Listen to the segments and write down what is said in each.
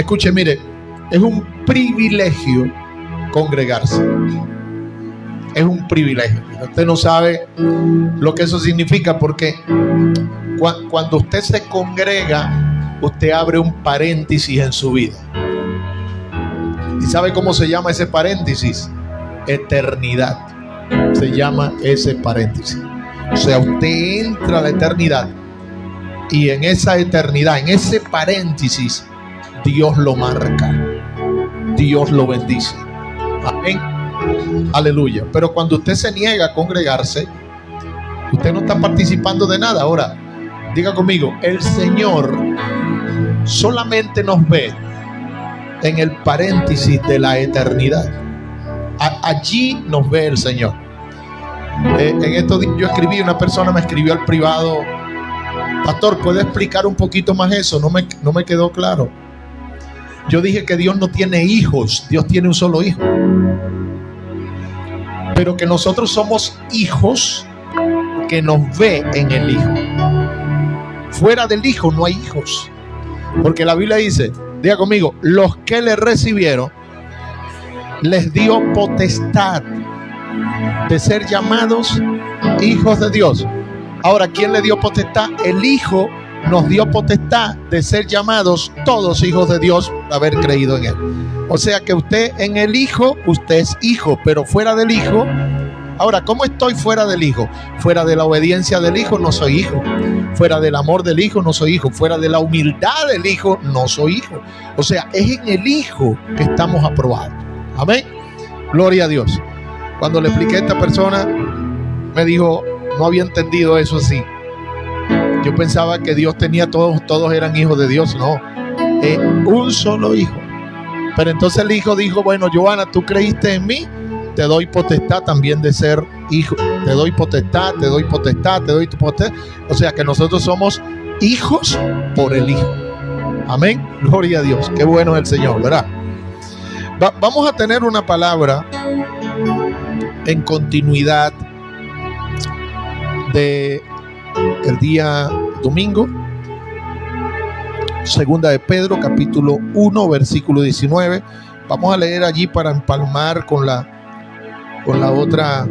Escuche, mire, es un privilegio congregarse. Es un privilegio. Usted no sabe lo que eso significa, porque cuando usted se congrega, usted abre un paréntesis en su vida. ¿Y sabe cómo se llama ese paréntesis? Eternidad. Se llama ese paréntesis. O sea, usted entra a la eternidad, y en esa eternidad, en ese paréntesis, Dios lo marca, Dios lo bendice. Amén. Aleluya. Pero cuando usted se niega a congregarse, usted no está participando de nada. Ahora, diga conmigo, el Señor solamente nos ve en el paréntesis de la eternidad. Allí nos ve el Señor. En estos días yo escribí, una persona me escribió al privado: pastor, ¿puede explicar un poquito más eso? No me quedó claro. Yo dije que Dios no tiene hijos, Dios tiene un solo hijo. Pero que nosotros somos hijos que nos ve en el Hijo. Fuera del Hijo no hay hijos. Porque la Biblia dice, diga conmigo, los que le recibieron, les dio potestad de ser llamados hijos de Dios. Ahora, ¿quién le dio potestad? El Hijo nos dio potestad de ser llamados todos hijos de Dios por haber creído en Él. O sea que usted en el Hijo, usted es hijo, pero fuera del Hijo. Ahora, ¿cómo estoy fuera del Hijo? Fuera de la obediencia del Hijo no soy hijo. Fuera del amor del Hijo no soy hijo. Fuera de la humildad del Hijo no soy hijo. O sea, es en el Hijo que estamos aprobados. Amén. Gloria a Dios. Cuando le expliqué a esta persona, me dijo, no había entendido eso así. Yo pensaba que Dios tenía todos eran hijos de Dios. No, es un solo hijo. Pero entonces el Hijo dijo, bueno, Johanna, tú creíste en mí, te doy potestad también de ser hijo. Te doy potestad, te doy potestad, te doy tu potestad. O sea que nosotros somos hijos por el Hijo. Amén. Gloria a Dios. Qué bueno es el Señor, ¿verdad? Vamos a tener una palabra en continuidad de el día domingo. Segunda de Pedro, capítulo 1, versículo 19. Vamos a leer allí para empalmar con las otras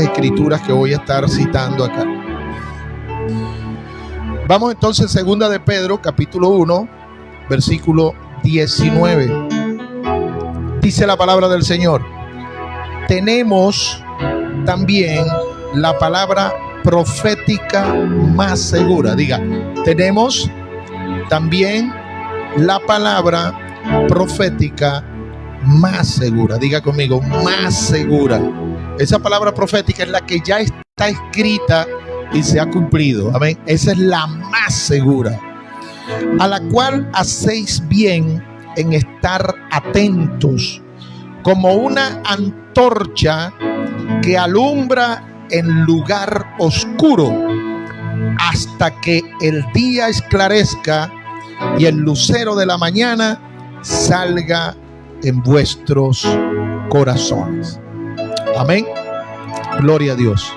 escrituras que voy a estar citando acá. Vamos entonces, segunda de Pedro, capítulo 1, versículo 19. Dice la palabra del Señor: tenemos también la palabra profética más segura. Diga, tenemos también la palabra profética más segura. Diga conmigo, más segura. Esa palabra profética es la que ya está escrita y se ha cumplido. Amén. Esa es la más segura, a la cual hacéis bien en estar atentos, como una antorcha que alumbra en lugar oscuro, hasta que el día esclarezca y el lucero de la mañana salga en vuestros corazones. Amén. Gloria a Dios.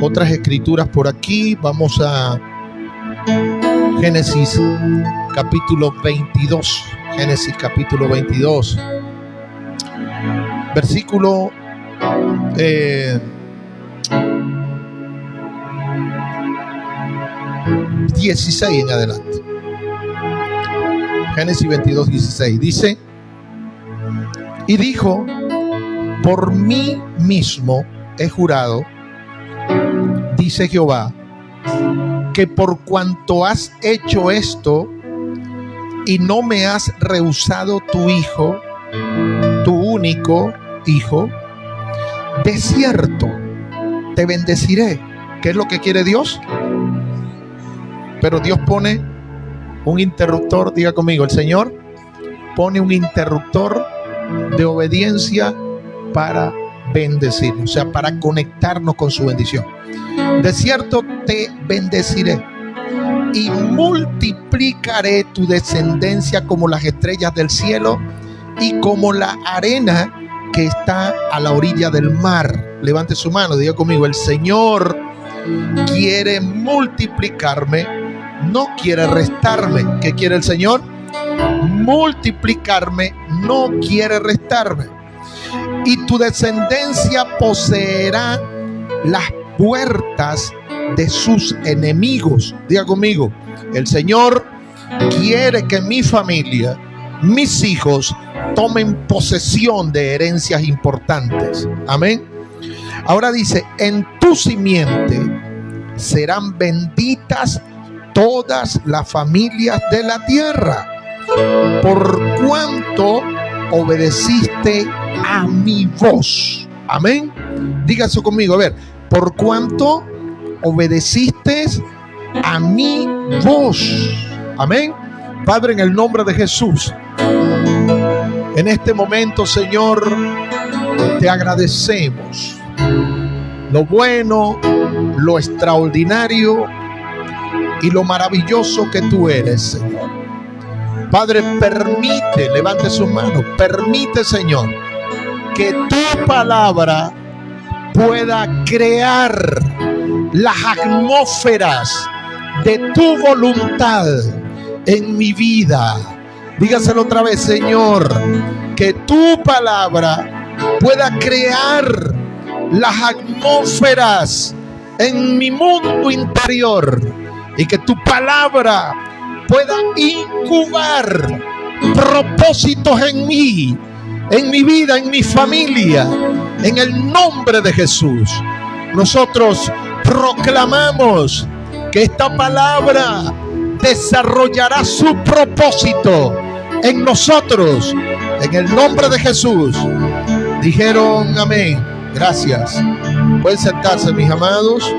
Otras escrituras por aquí. Vamos a Génesis capítulo 22. Génesis capítulo 22. Versículo 16 en adelante. Génesis 22, 16. Dice: y dijo, por mí mismo he jurado, dice Jehová, que por cuanto has hecho esto y no me has rehusado tu hijo, tu único hijo, de cierto te bendeciré. ¿Qué es lo que quiere Dios? Pero Dios pone un interruptor. Diga conmigo, el Señor pone un interruptor de obediencia para bendecir, o sea, para conectarnos con su bendición. De cierto te bendeciré y multiplicaré tu descendencia como las estrellas del cielo y como la arena que está a la orilla del mar. Levante su mano, diga conmigo, el Señor quiere multiplicarme, no quiere restarme. ¿Qué quiere el Señor? multiplicarme, no quiere restarme. Y tu descendencia poseerá las puertas de sus enemigos. Diga conmigo, el Señor quiere que mi familia, mis hijos, tomen posesión de herencias importantes. Amén. Ahora dice, en tu simiente serán benditas todas las familias de la tierra, por cuanto obedeciste a mi voz. Amén. Diga eso conmigo, a ver, por cuanto obedeciste a mi voz. Amén. Padre, en el nombre de Jesús, en este momento, Señor, te agradecemos lo bueno, lo extraordinario y lo maravilloso que tú eres, Señor. Padre, permite, levante sus manos, permite, Señor, que tu palabra pueda crear las atmósferas de tu voluntad en mi vida. Dígaselo otra vez, Señor, que tu palabra pueda crear las atmósferas en mi mundo interior y que tu palabra pueda incubar propósitos en mí, en mi vida, en mi familia, en el nombre de Jesús. Nosotros proclamamos que esta palabra desarrollará su propósito en nosotros, en el nombre de Jesús. Dijeron amén. Gracias. Pueden sentarse, mis amados.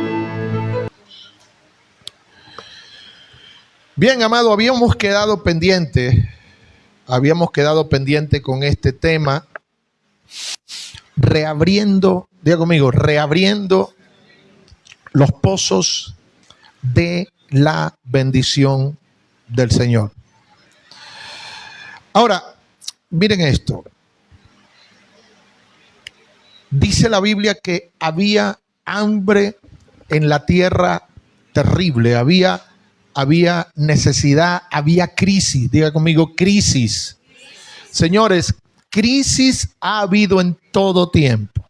Bien, amado, habíamos quedado pendiente con este tema, reabriendo, diga conmigo, reabriendo los pozos de la bendición del Señor. Ahora, miren esto. Dice la Biblia que había hambre en la tierra terrible, había necesidad, había crisis. Diga conmigo, crisis. Señores, crisis ha habido en todo tiempo.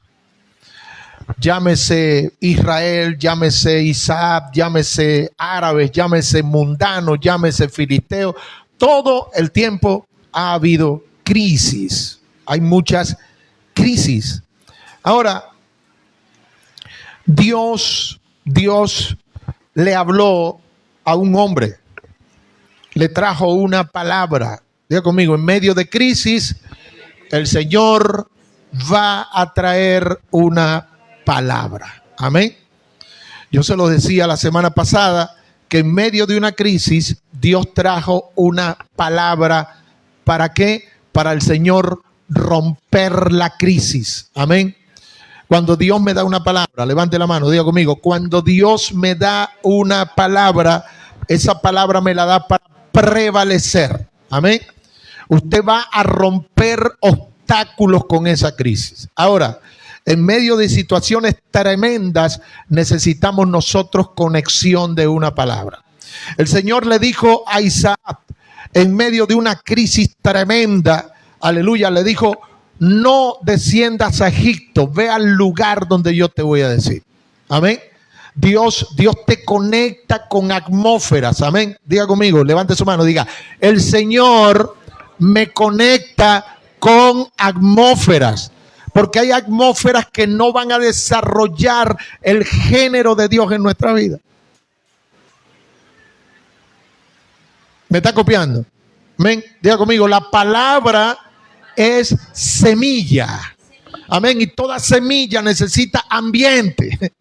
Llámese Israel, llámese Isaac, llámese árabes, llámese mundanos, llámese filisteos. Todo el tiempo ha habido crisis. Hay muchas crisis. Ahora, Dios le habló a un hombre, le trajo una palabra. Diga conmigo, en medio de crisis, el Señor va a traer una palabra. Amén. Yo se lo decía la semana pasada, que en medio de una crisis, Dios trajo una palabra. ¿Para qué? Para el Señor romper la crisis. Amén. Cuando Dios me da una palabra, levante la mano, diga conmigo, cuando Dios me da una palabra, esa palabra me la da para prevalecer. Amén. Usted va a romper obstáculos con esa crisis. Ahora, en medio de situaciones tremendas, necesitamos nosotros conexión de una palabra. El Señor le dijo a Isaac, en medio de una crisis tremenda, aleluya, le dijo, no desciendas a Egipto, ve al lugar donde yo te voy a decir. Amén. Dios te conecta con atmósferas. Amén. Diga conmigo, levante su mano, diga, el Señor me conecta con atmósferas. Porque hay atmósferas que no van a desarrollar el género de Dios en nuestra vida. ¿Me está copiando? Amén. Diga conmigo, la palabra es semilla. Amén. Y toda semilla necesita ambiente.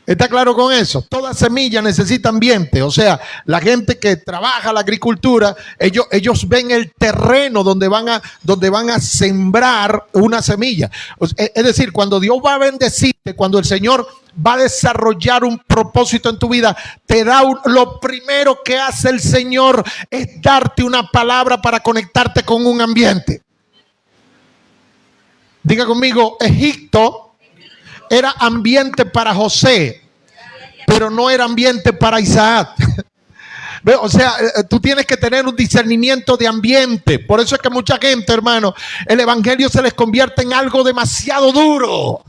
¿Está claro con eso? Toda semilla necesita ambiente. O sea, la gente que trabaja la agricultura, ellos ven el terreno donde van a sembrar una semilla. Es decir, cuando Dios va a bendecirte, cuando el Señor va a desarrollar un propósito en tu vida, te da lo primero que hace el Señor es darte una palabra para conectarte con un ambiente. Diga conmigo, Egipto era ambiente para José, pero no era ambiente para Isaac. O sea, tú tienes que tener un discernimiento de ambiente. Por eso es que mucha gente, hermano, el evangelio se les convierte en algo demasiado duro.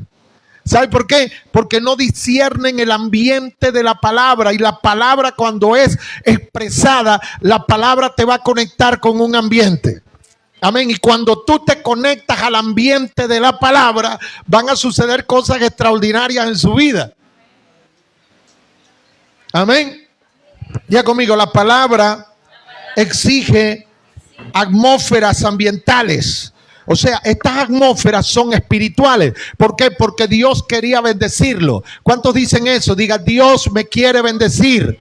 ¿Sabe por qué? Porque no disciernen el ambiente de la palabra. Y la palabra, cuando es expresada, la palabra te va a conectar con un ambiente. Amén. Y cuando tú te conectas al ambiente de la palabra, van a suceder cosas extraordinarias en su vida. Amén. Ya conmigo, la palabra exige atmósferas ambientales. O sea, estas atmósferas son espirituales. ¿Por qué? Porque Dios quería bendecirlo. ¿Cuántos dicen eso? Diga, Dios me quiere bendecir.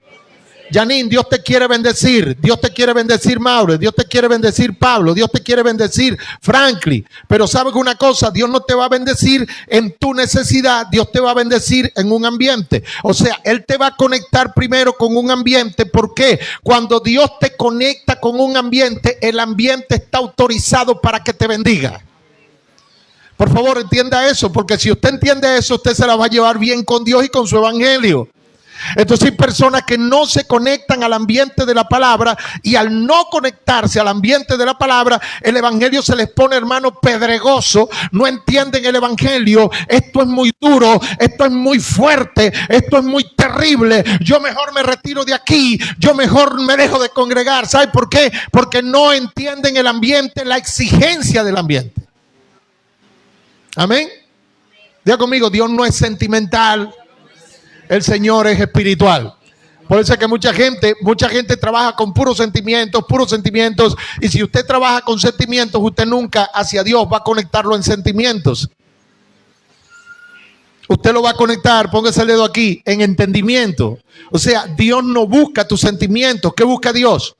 Janine, Dios te quiere bendecir. Dios te quiere bendecir, Mauro. Dios te quiere bendecir, Pablo. Dios te quiere bendecir, Franklin. Pero ¿sabes una cosa? Dios no te va a bendecir en tu necesidad. Dios te va a bendecir en un ambiente. O sea, Él te va a conectar primero con un ambiente. ¿Por qué? Cuando Dios te conecta con un ambiente, el ambiente está autorizado para que te bendiga. Por favor, entienda eso. Porque si usted entiende eso, usted se la va a llevar bien con Dios y con su evangelio. Entonces hay personas que no se conectan al ambiente de la palabra, y al no conectarse al ambiente de la palabra, el evangelio se les pone, hermano, pedregoso. No entienden el evangelio. Esto es muy duro, esto es muy fuerte, esto es muy terrible. Yo mejor me retiro de aquí, yo mejor me dejo de congregar. ¿Sabe por qué? Porque no entienden el ambiente, la exigencia del ambiente. Amén. Diga conmigo, Dios no es sentimental. El Señor es espiritual. Por eso es que mucha gente trabaja con puros sentimientos. Y si usted trabaja con sentimientos, usted nunca hacia Dios va a conectarlo en sentimientos. Usted lo va a conectar, póngase el dedo aquí, en entendimiento. O sea, Dios no busca tus sentimientos. ¿Qué busca Dios?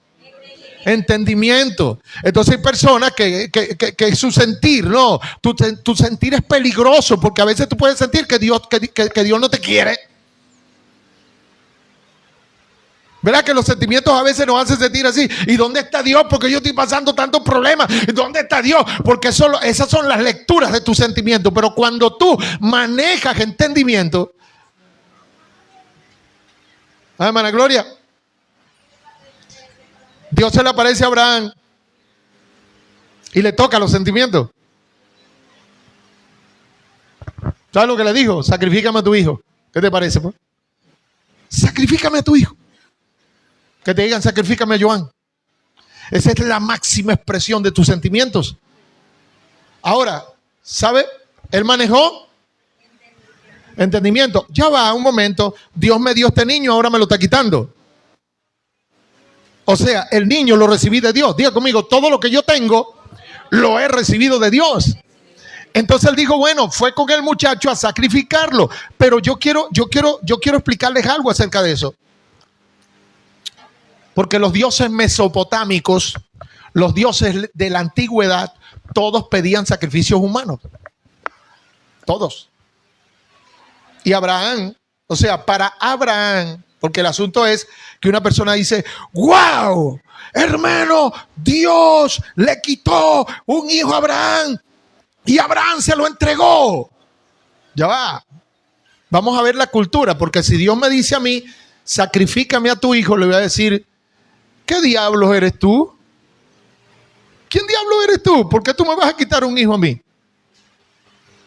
Entendimiento. Entonces hay personas que su sentir, no, tu sentir es peligroso, porque a veces tú puedes sentir que Dios no te quiere. ¿Verdad que los sentimientos a veces nos hacen sentir así? ¿Y dónde está Dios? Porque yo estoy pasando tantos problemas. ¿Dónde está Dios? Porque esas son las lecturas de tus sentimientos. Pero cuando tú manejas entendimiento, hermana Gloria, Dios se le aparece a Abraham y le toca los sentimientos. ¿Sabes lo que le dijo? Sacrifícame a tu hijo. ¿Qué te parece, pues? Sacrifícame a tu hijo. Que te digan, sacrifícame a Joan. Esa es la máxima expresión de tus sentimientos. Ahora, ¿sabe? Él manejó entendimiento. Ya va, un momento. Dios me dio este niño, ahora me lo está quitando. O sea, el niño lo recibí de Dios. Diga conmigo, todo lo que yo tengo, lo he recibido de Dios. Entonces él dijo, bueno, fue con el muchacho a sacrificarlo. Pero yo quiero explicarles algo acerca de eso. Porque los dioses mesopotámicos, los dioses de la antigüedad, todos pedían sacrificios humanos. Todos. Y Abraham, o sea, para Abraham, porque el asunto es que una persona dice, wow, hermano, Dios le quitó un hijo a Abraham y Abraham se lo entregó. Ya va. Vamos a ver la cultura, porque si Dios me dice a mí, sacrifícame a tu hijo, le voy a decir, ¿qué diablos eres tú? ¿Quién diablos eres tú? ¿Por qué tú me vas a quitar un hijo a mí?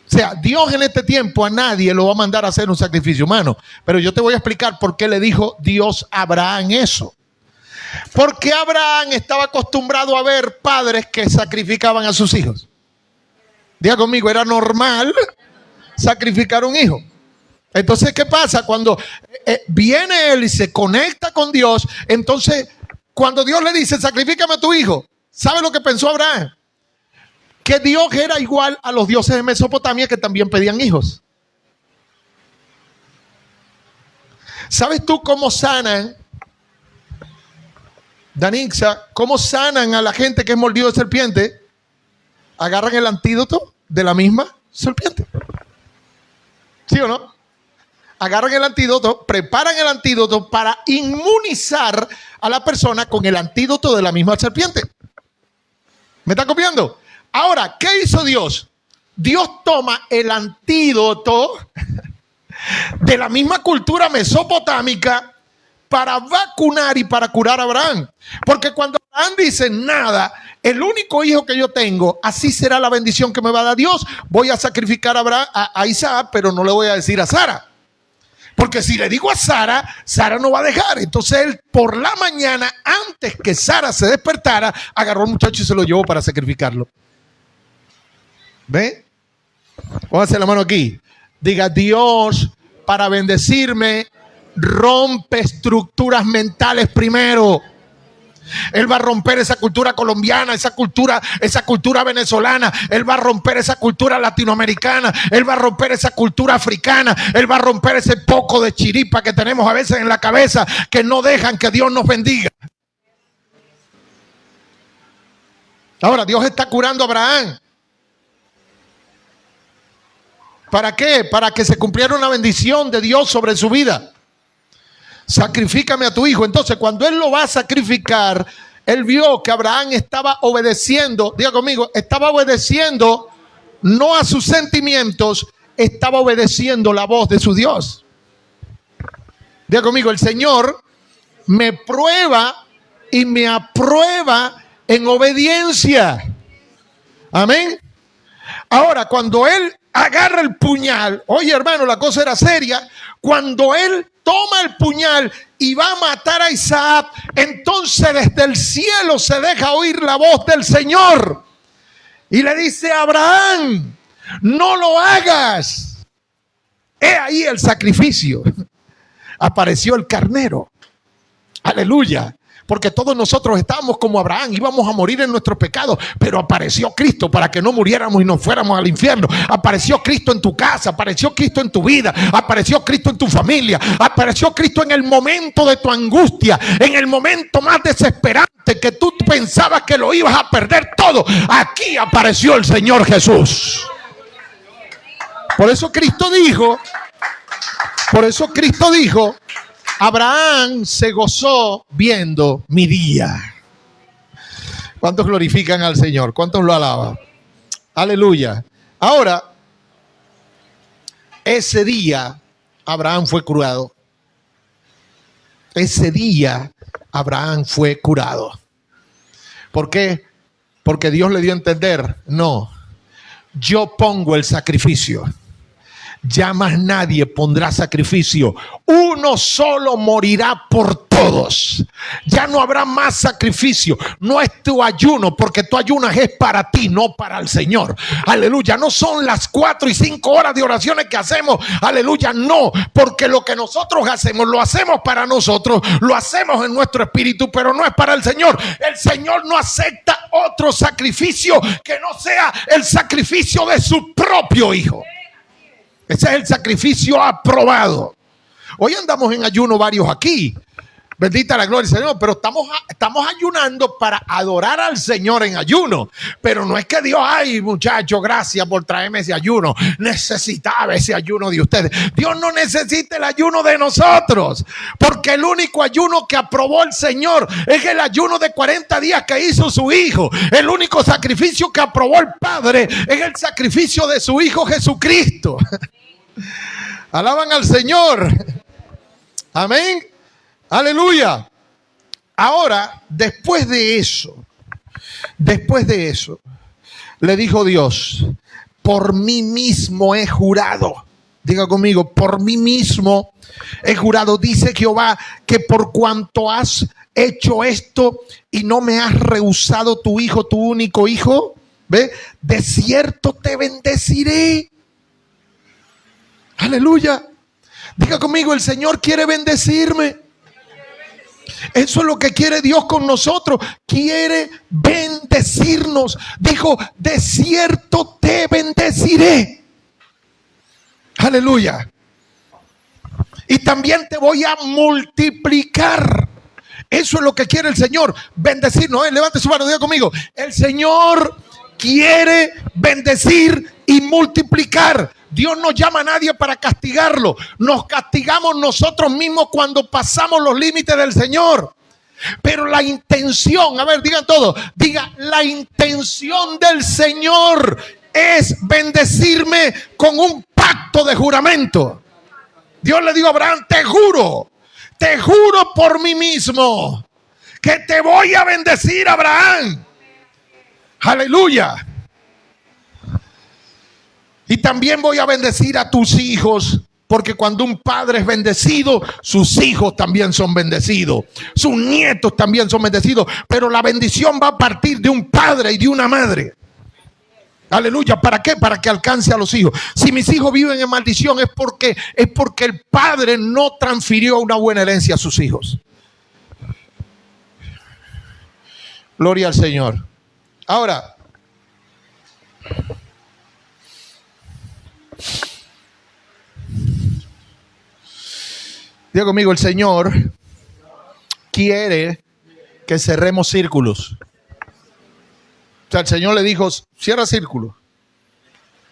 O sea, Dios en este tiempo a nadie lo va a mandar a hacer un sacrificio humano. Pero yo te voy a explicar por qué le dijo Dios a Abraham eso. Porque Abraham estaba acostumbrado a ver padres que sacrificaban a sus hijos. Diga conmigo, era normal sacrificar un hijo. Entonces, ¿qué pasa? Cuando viene él y se conecta con Dios, entonces, cuando Dios le dice, sacrifícame a tu hijo, ¿sabe lo que pensó Abraham? Que Dios era igual a los dioses de Mesopotamia, que también pedían hijos. ¿Sabes tú cómo sanan, Danixa, cómo sanan a la gente que es mordido de serpiente? Agarran el antídoto de la misma serpiente. ¿Sí o no? Agarran el antídoto, preparan el antídoto para inmunizar a la persona con el antídoto de la misma serpiente. ¿Me está copiando? Ahora, ¿qué hizo Dios? Dios toma el antídoto de la misma cultura mesopotámica, para vacunar y para curar a Abraham. Porque cuando Abraham dice nada, el único hijo que yo tengo, así será la bendición que me va a dar Dios. Voy a sacrificar a Isaac, pero no le voy a decir a Sara. Porque si le digo a Sara, Sara no va a dejar. Entonces él por la mañana, antes que Sara se despertara, agarró al muchacho y se lo llevó para sacrificarlo. ¿Ve? Póngase la mano aquí. Diga: Dios, para bendecirme, rompe estructuras mentales primero. Él va a romper esa cultura colombiana, esa cultura venezolana. Él va a romper esa cultura latinoamericana. Él va a romper esa cultura africana. Él va a romper ese poco de chiripa que tenemos a veces en la cabeza, que no dejan que Dios nos bendiga. Ahora, Dios está curando a Abraham. ¿Para qué? Para que se cumpliera una bendición de Dios sobre su vida. Sacrifícame a tu hijo. Entonces, cuando él lo va a sacrificar, él vio que Abraham estaba obedeciendo. Diga conmigo: estaba obedeciendo no a sus sentimientos, estaba obedeciendo la voz de su Dios. Diga conmigo: el Señor me prueba y me aprueba en obediencia. Amén. Ahora, cuando él agarra el puñal, oye hermano, la cosa era seria. Cuando él toma el puñal y va a matar a Isaac, entonces desde el cielo se deja oír la voz del Señor y le dice: Abraham, no lo hagas. He ahí el sacrificio. Apareció el carnero. Aleluya. Porque todos nosotros estábamos como Abraham, íbamos a morir en nuestros pecados, pero apareció Cristo para que no muriéramos y nos fuéramos al infierno. Apareció Cristo en tu casa, apareció Cristo en tu vida, apareció Cristo en tu familia, apareció Cristo en el momento de tu angustia, en el momento más desesperante que tú pensabas que lo ibas a perder todo. Aquí apareció el Señor Jesús. Por eso Cristo dijo, Abraham se gozó viendo mi día. ¿Cuántos glorifican al Señor? ¿Cuántos lo alaban? Aleluya. Ahora, ese día Abraham fue curado. Ese día Abraham fue curado. ¿Por qué? Porque Dios le dio a entender: no, yo pongo el sacrificio. Ya más nadie pondrá sacrificio. Uno solo morirá por todos. Ya no habrá más sacrificio. No es tu ayuno, porque tu ayuno es para ti, no para el Señor. Aleluya. No son las 4 y 5 horas de oraciones que hacemos. Aleluya. No, porque lo que nosotros hacemos, lo hacemos para nosotros. Lo hacemos en nuestro espíritu, pero no es para el Señor. El Señor no acepta otro sacrificio que no sea el sacrificio de su propio Hijo. Ese es el sacrificio aprobado. Hoy andamos en ayuno varios aquí. Bendita la gloria del Señor. Pero estamos ayunando para adorar al Señor en ayuno. Pero no es que Dios: ay muchachos, gracias por traerme ese ayuno. Necesitaba ese ayuno de ustedes. Dios no necesita el ayuno de nosotros. Porque el único ayuno que aprobó el Señor es el ayuno de 40 días que hizo su Hijo. El único sacrificio que aprobó el Padre es el sacrificio de su Hijo Jesucristo. Alaban al Señor. Amén. Aleluya. Ahora, después de eso, le dijo Dios: por mí mismo he jurado. Diga conmigo: por mí mismo he jurado. Dice Jehová que por cuanto has hecho esto y no me has rehusado tu hijo, tu único hijo, ¿ve? De cierto te bendeciré. Aleluya. Diga conmigo: el Señor quiere bendecirme. Eso es lo que quiere Dios con nosotros. Quiere bendecirnos. Dijo: de cierto te bendeciré. Aleluya. Y también te voy a multiplicar. Eso es lo que quiere el Señor, bendecirnos. Levante su mano, diga conmigo: el Señor quiere bendecir y multiplicar. Dios no llama a nadie para castigarlo. Nos castigamos nosotros mismos cuando pasamos los límites del Señor. Pero la intención, a ver, digan todo, diga: la intención del Señor es bendecirme con un pacto de juramento. Dios le dijo a Abraham: te juro te juro por mí mismo que te voy a bendecir, Abraham. Aleluya. Y también voy a bendecir a tus hijos, porque cuando un padre es bendecido, sus hijos también son bendecidos, sus nietos también son bendecidos. Pero la bendición va a partir de un padre y de una madre. Aleluya. ¿Para qué? Para que alcance a los hijos. Si mis hijos viven en maldición es porque el padre no transfirió una buena herencia a sus hijos. Gloria al Señor. Ahora, diga conmigo, el Señor quiere que cerremos círculos. O sea, el Señor le dijo, cierra círculos.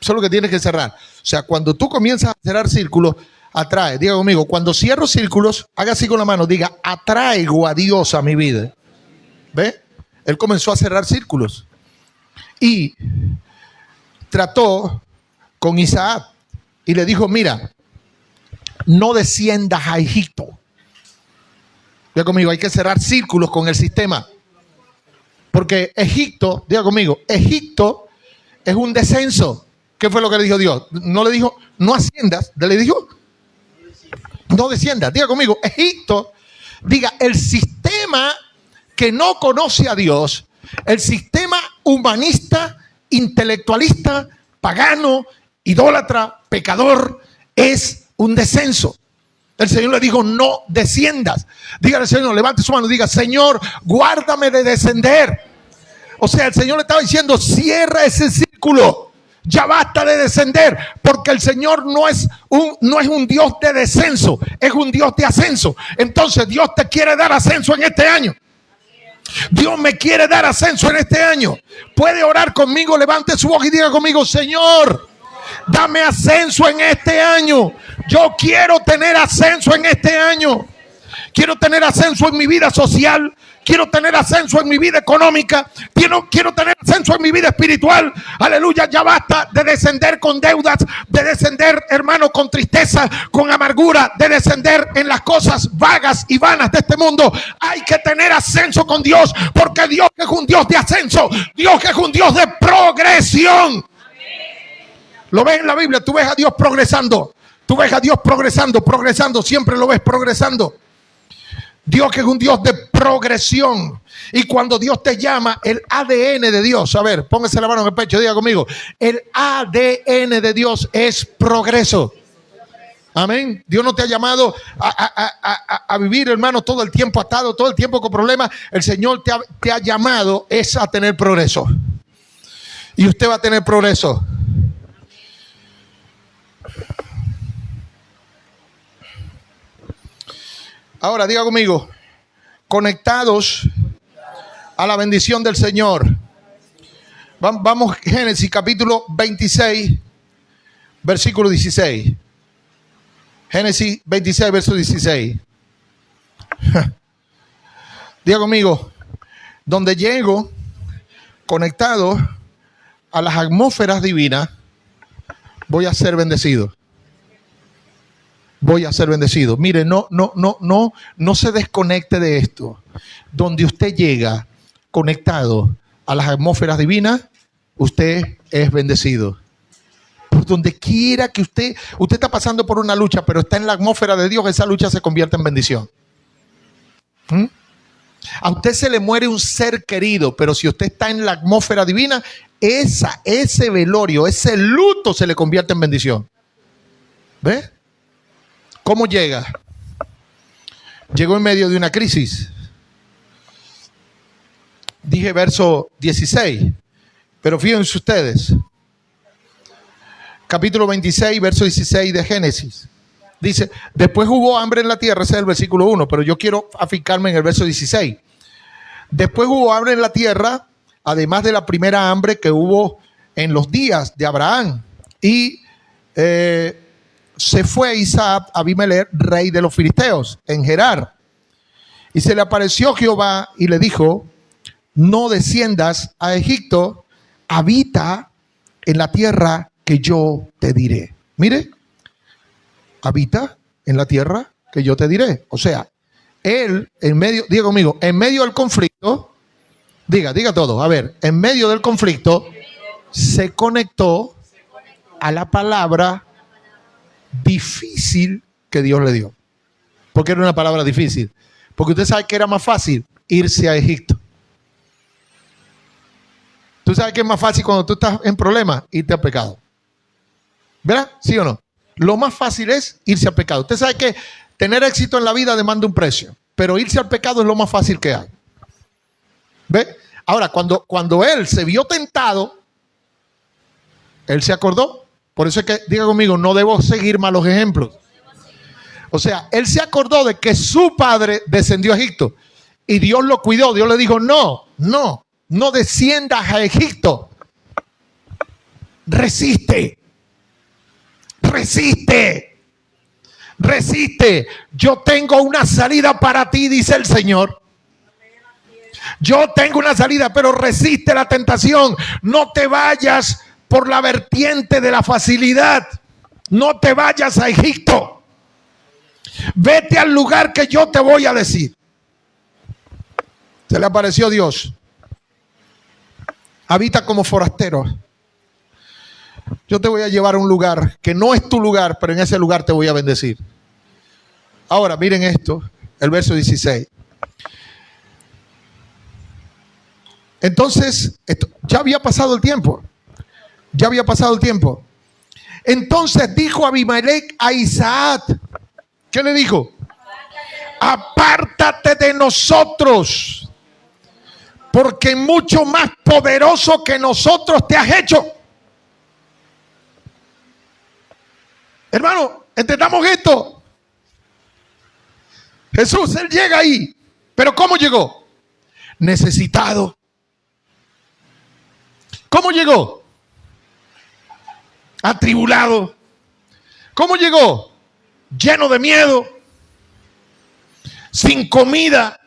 Eso es lo que tienes que cerrar. O sea, cuando tú comienzas a cerrar círculos, atrae. Diga conmigo, cuando cierro círculos, haga así con la mano, diga, atraigo a Dios a mi vida. ¿Ve? Él comenzó a cerrar círculos. Y trató con Isaac y le dijo, mira, no desciendas a Egipto. Diga conmigo, hay que cerrar círculos con el sistema. Porque Egipto, diga conmigo, Egipto es un descenso. ¿Qué fue lo que le dijo Dios? No le dijo, no asciendas, le dijo, no desciendas. Diga conmigo, Egipto, diga, el sistema que no conoce a Dios, el sistema humanista, intelectualista, pagano, idólatra, pecador, es un descenso. El Señor le dijo, no desciendas. Dígale al Señor, levante su mano y diga, Señor, guárdame de descender. O sea, el Señor le estaba diciendo, cierra ese círculo. Ya basta de descender, porque el Señor no es un Dios de descenso, es un Dios de ascenso. Entonces Dios te quiere dar ascenso en este año. Dios me quiere dar ascenso en este año. Puede orar conmigo, levante su voz y diga conmigo, Señor, dame ascenso en este año. Yo quiero tener ascenso en este año. Quiero tener ascenso en mi vida social. Quiero tener ascenso en mi vida económica. Quiero tener ascenso en mi vida espiritual. Aleluya, ya basta de descender con deudas, de descender, hermano, con tristeza, con amargura, de descender en las cosas vagas y vanas de este mundo. Hay que tener ascenso con Dios, porque Dios es un Dios de ascenso. Dios es un Dios de progresión. Lo ves en la Biblia, tú ves a Dios progresando. Tú ves a Dios progresando, siempre lo ves progresando. Dios que es un Dios de progresión. Y cuando Dios te llama, el ADN de Dios, a ver, póngase la mano en el pecho, diga conmigo, el ADN de Dios es progreso. Amén. Dios no te ha llamado a vivir, hermano, todo el tiempo atado, todo el tiempo con problemas. El Señor te ha llamado es a tener progreso. Y usted va a tener progreso. Ahora diga conmigo, conectados a la bendición del Señor. Vamos, Génesis capítulo 26, versículo 16. Génesis 26, verso 16. Diga conmigo, donde llego conectado a las atmósferas divinas, voy a ser bendecido. Voy a ser bendecido. Mire, no se desconecte de esto. Donde usted llega conectado a las atmósferas divinas, usted es bendecido. Por donde quiera que usted está pasando por una lucha, pero está en la atmósfera de Dios, esa lucha se convierte en bendición. A usted se le muere un ser querido, pero si usted está en la atmósfera divina, ese velorio, ese luto se le convierte en bendición. ¿Ve? ¿Cómo llega? Llegó en medio de una crisis. Dije verso 16, pero fíjense ustedes. Capítulo 26, verso 16 de Génesis. Dice, después hubo hambre en la tierra, ese es el versículo 1, pero yo quiero afincarme en el verso 16. Después hubo hambre en la tierra, además de la primera hambre que hubo en los días de Abraham. Y se fue Isaac a Abimelech, rey de los filisteos, en Gerar. Y se le apareció Jehová y le dijo, no desciendas a Egipto, habita en la tierra que yo te diré. Mire, habita en la tierra que yo te diré. O sea, Él, en medio, diga conmigo, en medio del conflicto, diga todo, a ver, en medio del conflicto, se conectó a la palabra difícil que Dios le dio. ¿Por qué era una palabra difícil? Porque usted sabe que era más fácil irse a Egipto. Tú sabes que es más fácil cuando tú estás en problemas, irte al pecado. ¿Verdad? ¿Sí o no? Lo más fácil es irse al pecado. Usted sabe que tener éxito en la vida demanda un precio, pero irse al pecado es lo más fácil que hay. ¿Ve? Ahora, cuando él se vio tentado, él se acordó. Por eso es que, diga conmigo, no debo seguir malos ejemplos. O sea, él se acordó de que su padre descendió a Egipto y Dios lo cuidó. Dios le dijo, no desciendas a Egipto. Resiste. Yo tengo una salida para ti, dice el Señor. Yo tengo una salida, pero resiste la tentación. No te vayas por la vertiente de la facilidad. No te vayas a Egipto. Vete al lugar que yo te voy a decir. Se le apareció Dios. Habita como forastero. Yo te voy a llevar a un lugar que no es tu lugar, pero en ese lugar te voy a bendecir. Ahora, miren esto, el verso 16. Entonces, ya había pasado el tiempo. Entonces dijo Abimelech a Isaac. ¿Qué le dijo? Apártate de nosotros, porque mucho más poderoso que nosotros te has hecho. Hermano, entendamos esto. Jesús, él llega ahí. ¿Pero cómo llegó? Necesitado. ¿Cómo llegó? Atribulado. ¿Cómo llegó? Lleno de miedo, sin comida,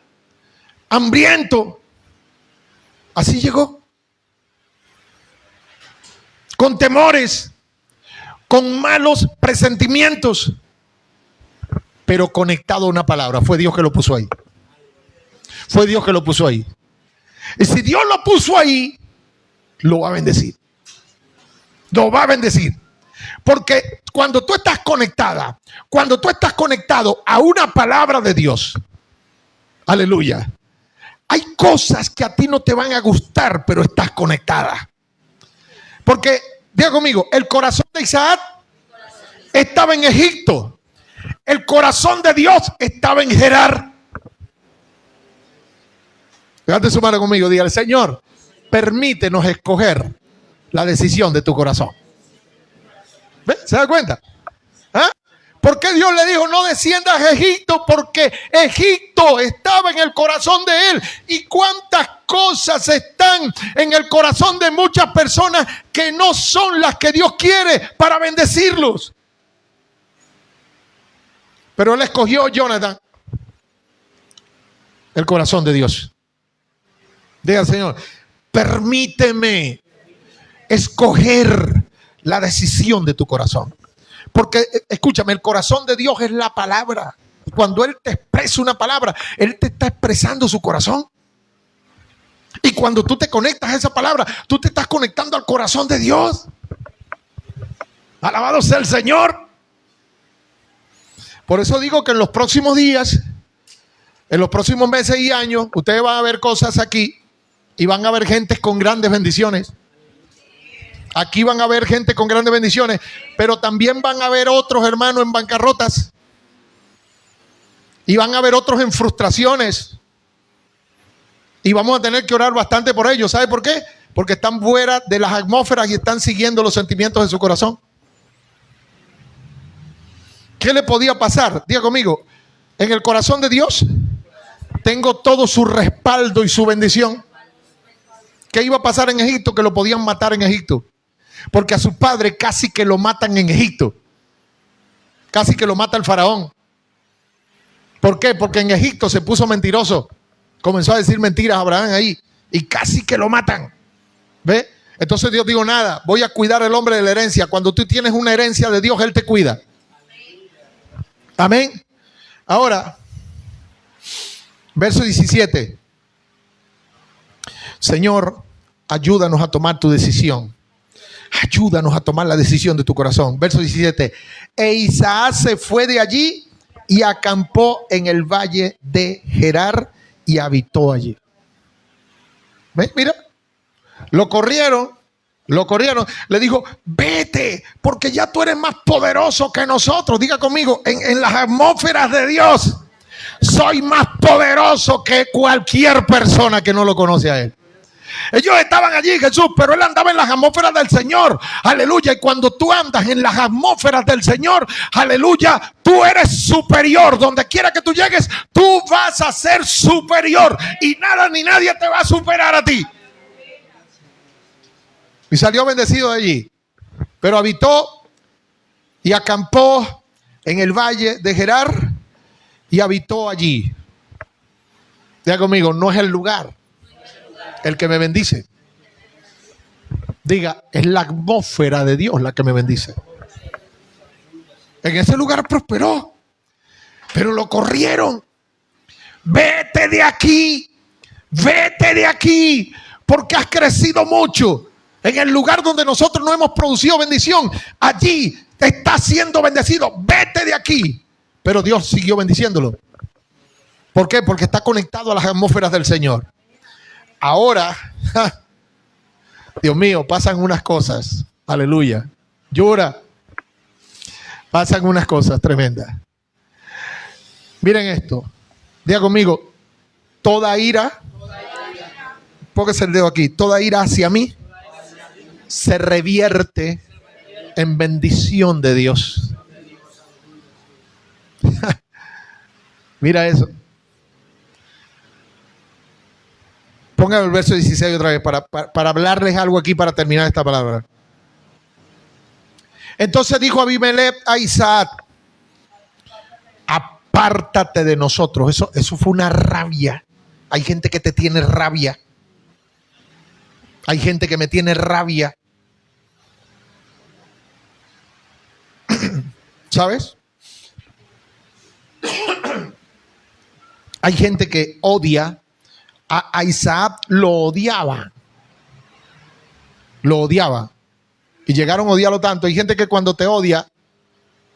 hambriento. Así llegó. Con temores, con malos presentimientos, pero conectado a una palabra. Fue Dios que lo puso ahí. Y si Dios lo puso ahí, lo va a bendecir. Porque cuando tú estás conectada, cuando tú estás conectado a una palabra de Dios, aleluya, hay cosas que a ti no te van a gustar, pero estás conectada. Porque, diga conmigo, el corazón de Isaac estaba en Egipto. El corazón de Dios estaba en Gerar. Levante su mano conmigo, dígale, Señor, permítenos escoger la decisión de tu corazón. ¿Ve? ¿Se da cuenta? ¿Ah? ¿Por qué Dios le dijo no desciendas a Egipto? Porque Egipto estaba en el corazón de él. ¿Y cuántas cosas están en el corazón de muchas personas que no son las que Dios quiere para bendecirlos? Pero él escogió, Jonathan, el corazón de Dios. Diga al Señor, permíteme escoger la decisión de tu corazón. Porque, escúchame, el corazón de Dios es la palabra. Cuando Él te expresa una palabra, Él te está expresando su corazón. Y cuando tú te conectas a esa palabra, tú te estás conectando al corazón de Dios. Alabado sea el Señor. Por eso digo que en los próximos días, en los próximos meses y años, ustedes van a ver cosas aquí y van a ver gente con grandes bendiciones. Aquí van a ver gente con grandes bendiciones, pero también van a ver otros hermanos en bancarrotas. Y van a ver otros en frustraciones. Y vamos a tener que orar bastante por ellos. ¿Sabe por qué? Porque están fuera de las atmósferas y están siguiendo los sentimientos de su corazón. ¿Qué le podía pasar? Diga conmigo, en el corazón de Dios tengo todo su respaldo y su bendición. ¿Qué iba a pasar en Egipto? Que lo podían matar en Egipto. Porque a su padre casi que lo matan en Egipto. Casi que lo mata el faraón. ¿Por qué? Porque en Egipto se puso mentiroso. Comenzó a decir mentiras a Abraham ahí. Y casi que lo matan. ¿Ve? Entonces Dios dijo, nada, voy a cuidar al hombre de la herencia. Cuando tú tienes una herencia de Dios, Él te cuida. Amén. Ahora, Verso 17. Señor, ayúdanos a tomar tu decisión. Ayúdanos a tomar la decisión de tu corazón. Verso 17. E Isaac se fue de allí y acampó en el valle de Gerar y habitó allí. ¿Ves? Mira, lo corrieron. Le dijo, vete, porque ya tú eres más poderoso que nosotros. Diga conmigo, en las atmósferas de Dios, soy más poderoso que cualquier persona que no lo conoce a Él. Ellos estaban allí, Jesús, pero Él andaba en las atmósferas del Señor. Aleluya. Y cuando tú andas en las atmósferas del Señor, aleluya, tú eres superior. Donde quiera que tú llegues, tú vas a ser superior. Y nada ni nadie te va a superar a ti. Y salió bendecido de allí. Pero habitó y acampó en el valle de Gerar y habitó allí. Diga conmigo, no es el lugar el que me bendice. Diga, es la atmósfera de Dios la que me bendice. En ese lugar prosperó, pero lo corrieron. Vete de aquí, porque has crecido mucho. En el lugar donde nosotros no hemos producido bendición, allí te está siendo bendecido. Vete de aquí. Pero Dios siguió bendiciéndolo. ¿Por qué? Porque está conectado a las atmósferas del Señor. Ahora, Dios mío, pasan unas cosas. Aleluya. Llora. Pasan unas cosas tremendas. Miren esto. Diga conmigo, toda ira, póngase el dedo aquí, toda ira hacia mí se revierte en bendición de Dios. Mira eso. Pongan el verso 16 otra vez para hablarles algo aquí para terminar esta palabra. Entonces dijo Abimelech a Isaac, apártate de nosotros. Eso fue una rabia. Hay gente que te tiene rabia. Hay gente que me tiene rabia. ¿Sabes? Hay gente que odia. A Isaac lo odiaba. Lo odiaba. Y llegaron a odiarlo tanto. Hay gente que cuando te odia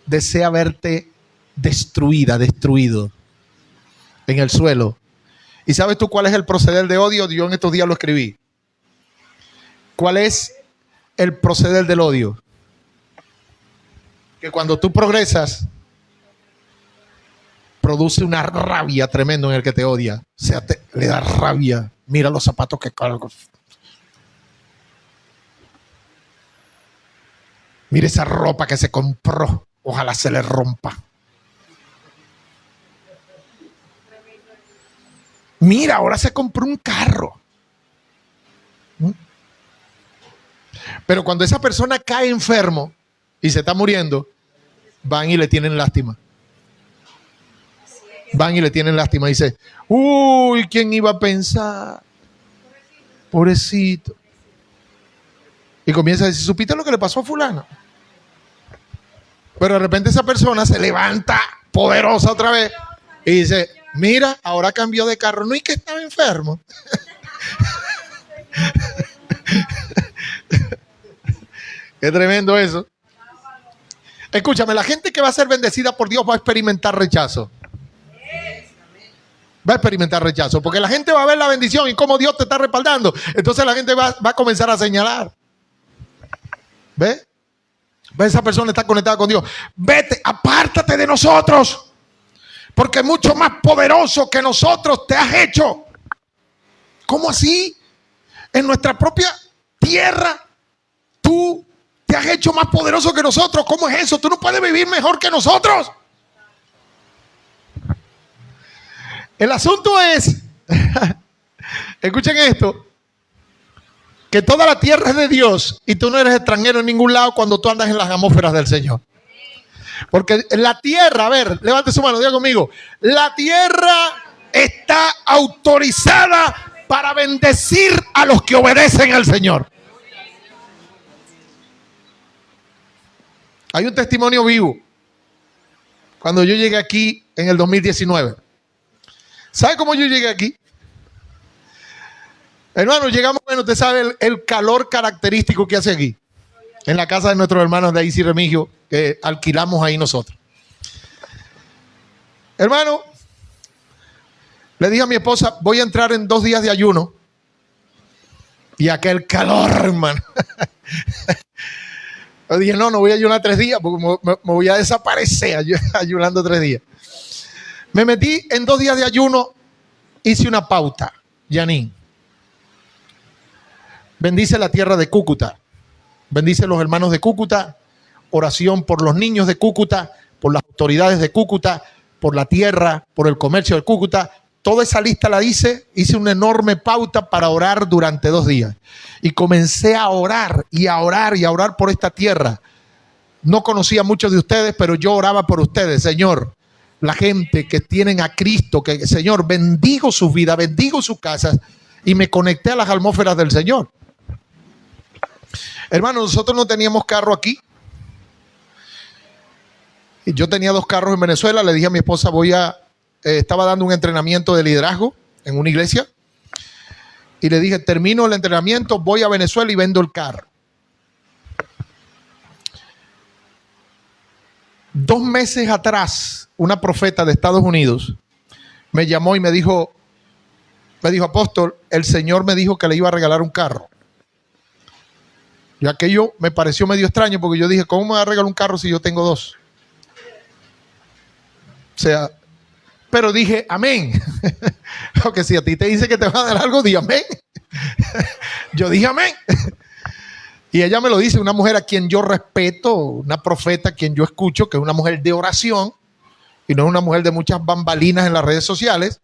desea verte destruido en el suelo. ¿Y sabes tú cuál es el proceder de odio? Yo en estos días lo escribí. ¿Cuál es el proceder del odio? Que cuando tú progresas, produce una rabia tremenda en el que te odia. O sea, le da rabia. Mira los zapatos que cargo. Mira esa ropa que se compró. Ojalá se le rompa. Mira, ahora se compró un carro. Pero cuando esa persona cae enfermo y se está muriendo, van y le tienen lástima. Van y le tienen lástima. Y dice, uy, ¿quién iba a pensar? Pobrecito. Y comienza a decir, ¿supiste lo que le pasó a fulano? Pero de repente esa persona se levanta poderosa otra vez y dice, mira, ahora cambió de carro. No, y que estaba enfermo. Qué tremendo eso. Escúchame, la gente que va a ser bendecida por Dios va a experimentar rechazo. Va a experimentar rechazo, porque la gente va a ver la bendición y cómo Dios te está respaldando. Entonces la gente va a comenzar a señalar. ¿Ves? Esa persona está conectada con Dios. Vete, apártate de nosotros, porque mucho más poderoso que nosotros te has hecho. ¿Cómo así? En nuestra propia tierra, tú te has hecho más poderoso que nosotros. ¿Cómo es eso? Tú no puedes vivir mejor que nosotros. El asunto es, escuchen esto, que toda la tierra es de Dios y tú no eres extranjero en ningún lado cuando tú andas en las atmósferas del Señor. Porque la tierra, a ver, levante su mano, diga conmigo, la tierra está autorizada para bendecir a los que obedecen al Señor. Hay un testimonio vivo. Cuando yo llegué aquí en el 2019, ¿Sabe cómo yo llegué aquí? Hermano, llegamos, bueno, usted sabe el calor característico que hace aquí, en la casa de nuestros hermanos de Daisy Remigio, que alquilamos ahí nosotros. Hermano, le dije a mi esposa, voy a entrar en 2 días de ayuno. Y aquel calor, hermano. Yo dije, no voy a ayunar 3 días, porque me voy a desaparecer ayunando 3 días. Me metí en 2 días de ayuno, hice una pauta, Yanín. Bendice la tierra de Cúcuta, bendice los hermanos de Cúcuta, oración por los niños de Cúcuta, por las autoridades de Cúcuta, por la tierra, por el comercio de Cúcuta. Toda esa lista la hice una enorme pauta para orar durante 2 días. Y comencé a orar y a orar y a orar por esta tierra. No conocía a muchos de ustedes, pero yo oraba por ustedes, Señor. La gente que tienen a Cristo, que Señor, bendigo sus vidas, bendigo sus casas, y me conecté a las atmósferas del Señor. Hermano, nosotros no teníamos carro aquí. Yo tenía 2 carros en Venezuela. Le dije a mi esposa, estaba dando un entrenamiento de liderazgo en una iglesia. Y le dije, termino el entrenamiento, voy a Venezuela y vendo el carro. 2 meses atrás, una profeta de Estados Unidos me llamó y me dijo, apóstol, el Señor me dijo que le iba a regalar un carro. Y aquello me pareció medio extraño porque yo dije, ¿cómo me va a regalar un carro si yo tengo 2? O sea, pero dije, amén. Porque si a ti te dice que te va a dar algo, di amén. Yo dije amén. Y ella me lo dice, una mujer a quien yo respeto, una profeta a quien yo escucho, que es una mujer de oración y no es una mujer de muchas bambalinas en las redes sociales.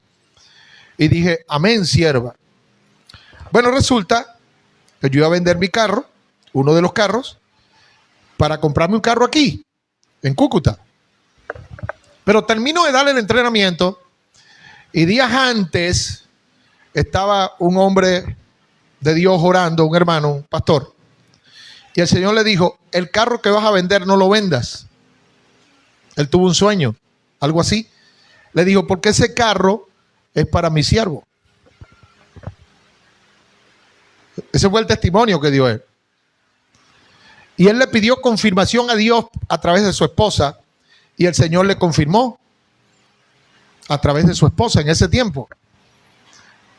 Y dije, amén, sierva. Bueno, resulta que yo iba a vender mi carro, uno de los carros, para comprarme un carro aquí, en Cúcuta. Pero termino de darle el entrenamiento y días antes estaba un hombre de Dios orando, un hermano, un pastor. Y el Señor le dijo, el carro que vas a vender no lo vendas. Él tuvo un sueño, algo así. Le dijo, porque ese carro es para mi siervo. Ese fue el testimonio que dio él. Y él le pidió confirmación a Dios a través de su esposa. Y el Señor le confirmó a través de su esposa en ese tiempo.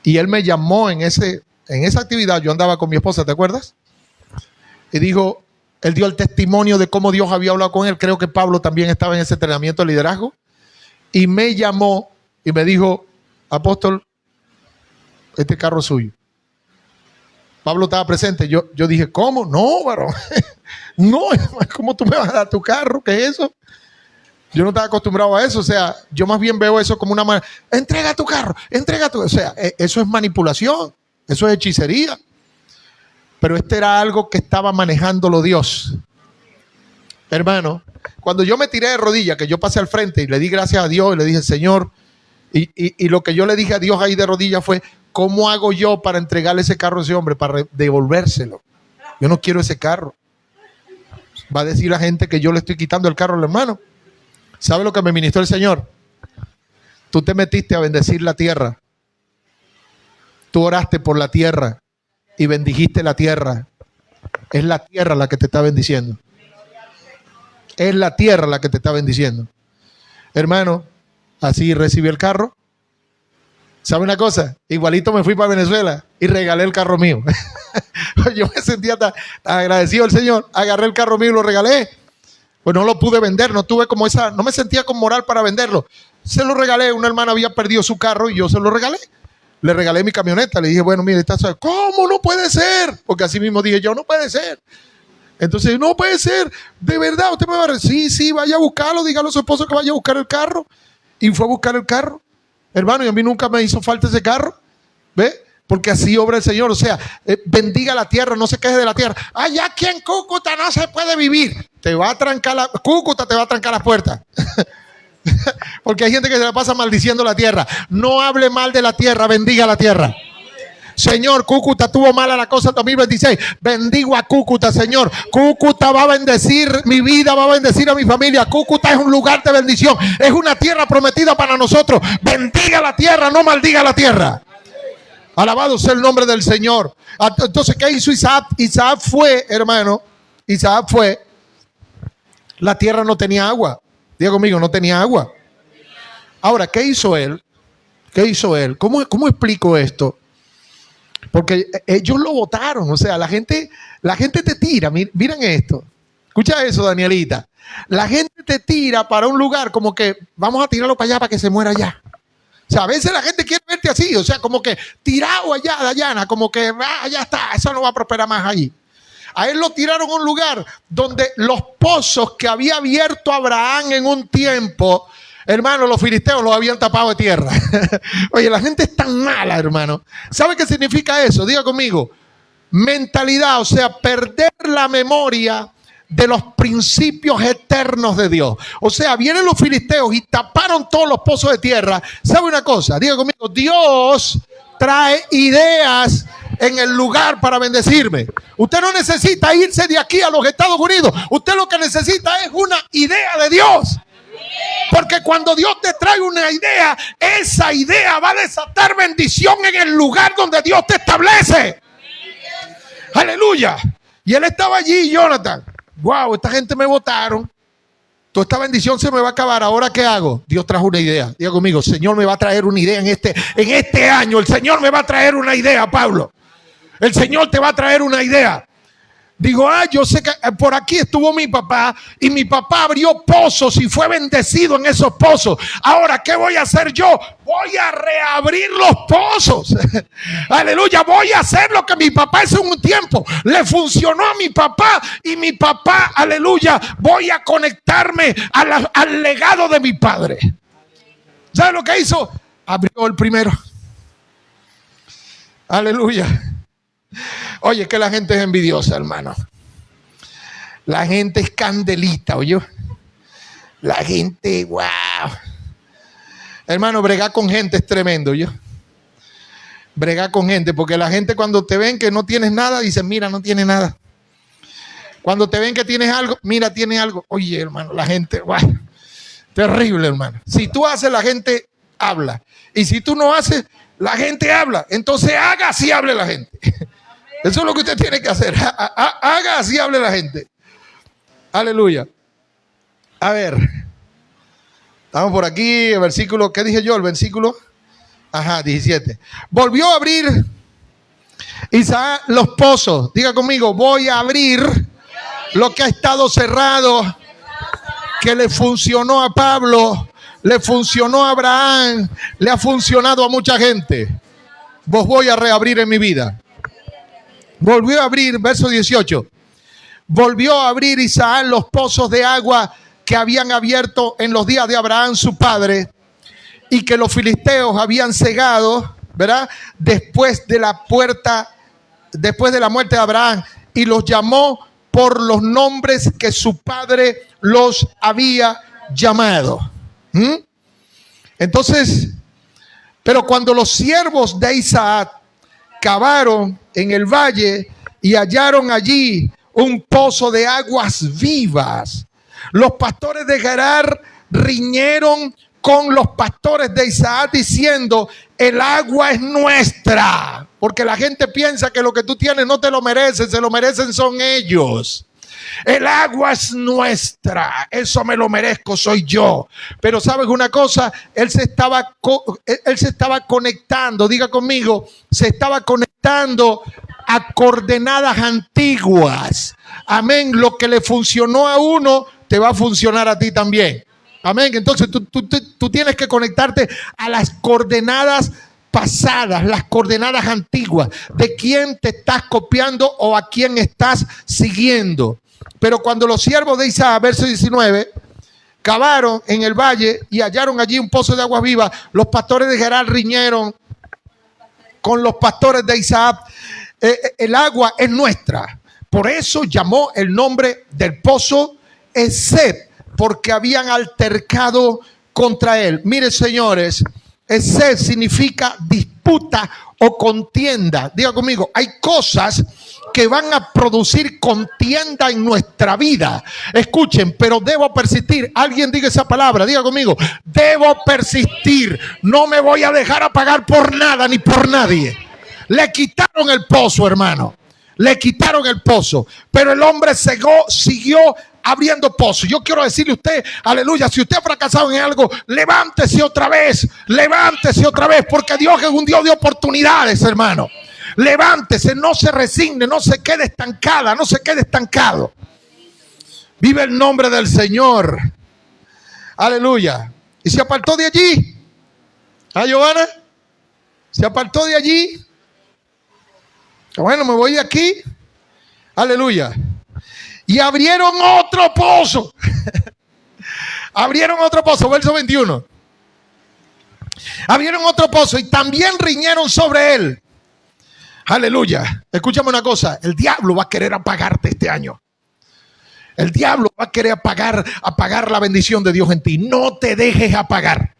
Y él me llamó en esa actividad. Yo andaba con mi esposa, ¿te acuerdas? Y dijo, él dio el testimonio de cómo Dios había hablado con él. Creo que Pablo también estaba en ese entrenamiento de liderazgo. Y me llamó y me dijo, apóstol, este carro es suyo. Pablo estaba presente. Yo dije, ¿cómo? No, varón. No, ¿cómo tú me vas a dar tu carro? ¿Qué es eso? Yo no estaba acostumbrado a eso. O sea, yo más bien veo eso como una manera. Entrega tu carro, entrega tu. O sea, eso es manipulación. Eso es hechicería. Pero era algo que estaba manejándolo Dios. Hermano, cuando yo me tiré de rodillas, que yo pasé al frente y le di gracias a Dios y le dije, Señor, y lo que yo le dije a Dios ahí de rodillas fue, ¿cómo hago yo para entregarle ese carro a ese hombre, para devolvérselo? Yo no quiero ese carro. Va a decir la gente que yo le estoy quitando el carro al hermano. ¿Sabe lo que me ministró el Señor? Tú te metiste a bendecir la tierra. Tú oraste por la tierra y bendijiste la tierra. Es la tierra la que te está bendiciendo. Es la tierra la que te está bendiciendo. Hermano, así recibí el carro. ¿Sabe una cosa? Igualito me fui para Venezuela y regalé el carro mío. Yo me sentía tan agradecido al Señor. Agarré el carro mío y lo regalé. Pues no lo pude vender, no me sentía con moral para venderlo. Se lo regalé, una hermana había perdido su carro y yo se lo regalé. Le regalé mi camioneta, le dije, bueno, mire, ¿cómo no puede ser? Porque así mismo dije yo, no puede ser. Entonces, no puede ser, de verdad, usted me va a decir, sí, vaya a buscarlo, dígale a su esposo que vaya a buscar el carro. Y fue a buscar el carro. Hermano, y a mí nunca me hizo falta ese carro. ¿Ve? Porque así obra el Señor. O sea, bendiga la tierra, no se queje de la tierra. Allá aquí en Cúcuta no se puede vivir. Cúcuta te va a trancar las puertas. Porque hay gente que se la pasa maldiciendo la tierra. No hable mal de la tierra, bendiga la tierra. Señor, Cúcuta tuvo mala la cosa en 2026. Bendigo a Cúcuta, Señor. Cúcuta va a bendecir mi vida, va a bendecir a mi familia. Cúcuta es un lugar de bendición. Es una tierra prometida para nosotros. Bendiga la tierra, no maldiga la tierra. Alabado sea el nombre del Señor. Entonces, ¿qué hizo Isaac? Isaac fue, hermano. Isaac fue. La tierra no tenía agua. Diga conmigo, no tenía agua. Ahora, ¿qué hizo él? ¿Qué hizo él? ¿Cómo explico esto? Porque ellos lo votaron. O sea, la gente te tira. Miren esto. Escucha eso, Danielita. La gente te tira para un lugar como que vamos a tirarlo para allá para que se muera allá. O sea, a veces la gente quiere verte así. O sea, como que tirado allá, Dayana. Como que ya está, eso no va a prosperar más allí. A él lo tiraron a un lugar donde los pozos que había abierto Abraham en un tiempo, hermano, los filisteos los habían tapado de tierra. Oye, la gente es tan mala, hermano. ¿Sabe qué significa eso? Diga conmigo. Mentalidad, o sea, perder la memoria de los principios eternos de Dios. O sea, vienen los filisteos y taparon todos los pozos de tierra. ¿Sabe una cosa? Diga conmigo, Dios trae ideas en el lugar para bendecirme. Usted no necesita irse de aquí a los Estados Unidos. Usted lo que necesita es una idea de Dios. Porque cuando Dios te trae una idea, esa idea va a desatar bendición en el lugar donde Dios te establece. Aleluya. Y él estaba allí, Jonathan. Wow, esta gente me votaron. Toda esta bendición se me va a acabar. ¿Ahora qué hago? Dios trajo una idea. Diga conmigo, Señor me va a traer una idea en este año. El Señor me va a traer una idea, Pablo. El Señor te va a traer una idea. Digo, yo sé que por aquí estuvo mi papá y mi papá abrió pozos y fue bendecido en esos pozos. Ahora, ¿qué voy a hacer yo? Voy a reabrir los pozos. Aleluya, voy a hacer lo que mi papá hace un tiempo le funcionó a mi papá y mi papá, aleluya, voy a conectarme al legado de mi padre. ¿Sabe lo que hizo? Abrió el primero. Aleluya. Oye, que la gente es envidiosa, hermano. La gente es candelita, oye. La gente, wow. Hermano, bregar con gente es tremendo, oye. Bregar con gente, porque la gente cuando te ven que no tienes nada, dicen, mira, no tiene nada. Cuando te ven que tienes algo, mira, tiene algo. Oye, hermano, la gente, wow. Terrible, hermano. Si tú haces, la gente habla. Y si tú no haces, la gente habla. Entonces haga así hable la gente. Eso es lo que usted tiene que hacer. Haga así hable la gente. Aleluya. A ver. Estamos por aquí, el versículo, ¿qué dije yo? El versículo, 17. Volvió a abrir Isaac los pozos. Diga conmigo, voy a abrir lo que ha estado cerrado, que le funcionó a Pablo, le funcionó a Abraham, le ha funcionado a mucha gente. Vos voy a reabrir en mi vida. Volvió a abrir, verso 18. Volvió a abrir Isaac los pozos de agua que habían abierto en los días de Abraham su padre y que los filisteos habían cegado, ¿verdad? Después de la muerte de Abraham, y los llamó por los nombres que su padre los había llamado. Entonces, pero cuando los siervos de Isaac cavaron en el valle y hallaron allí un pozo de aguas vivas, los pastores de Gerar riñeron con los pastores de Isaac diciendo, el agua es nuestra, porque la gente piensa que lo que tú tienes no te lo mereces, se lo merecen son ellos. El agua es nuestra, eso me lo merezco, soy yo. Pero ¿sabes una cosa? Él se estaba conectando, diga conmigo, se estaba conectando a coordenadas antiguas. Amén, lo que le funcionó a uno, te va a funcionar a ti también. Amén, entonces tú tienes que conectarte a las coordenadas pasadas, las coordenadas antiguas, de quién te estás copiando o a quién estás siguiendo. Pero cuando los siervos de Isaac, verso 19, cavaron en el valle y hallaron allí un pozo de agua viva, los pastores de Gerar riñeron con los pastores de Isaac, el agua es nuestra. Por eso llamó el nombre del pozo Esed, porque habían altercado contra él. Mire, señores, Sed significa disputa o contienda. Diga conmigo, hay cosas que van a producir contienda en nuestra vida. Escuchen, pero debo persistir. Alguien diga esa palabra, diga conmigo, debo persistir. No me voy a dejar apagar por nada ni por nadie. Le quitaron el pozo, hermano. Le quitaron el pozo, pero el hombre siguió abriendo pozos. Yo quiero decirle a usted, aleluya, si usted ha fracasado en algo, levántese otra vez, porque Dios es un Dios de oportunidades, hermano. Levántese, no se resigne, no se quede estancada, no se quede estancado. Vive el nombre del Señor. Aleluya. Y se apartó de allí. ¿Ah, Giovanna? Se apartó de allí. Bueno, me voy de aquí. Aleluya. Y abrieron otro pozo. Abrieron otro pozo, verso 21. Abrieron otro pozo y también riñeron sobre él. Aleluya. Escúchame una cosa. El diablo va a querer apagarte este año. El diablo va a querer apagar la bendición de Dios en ti. No te dejes apagar.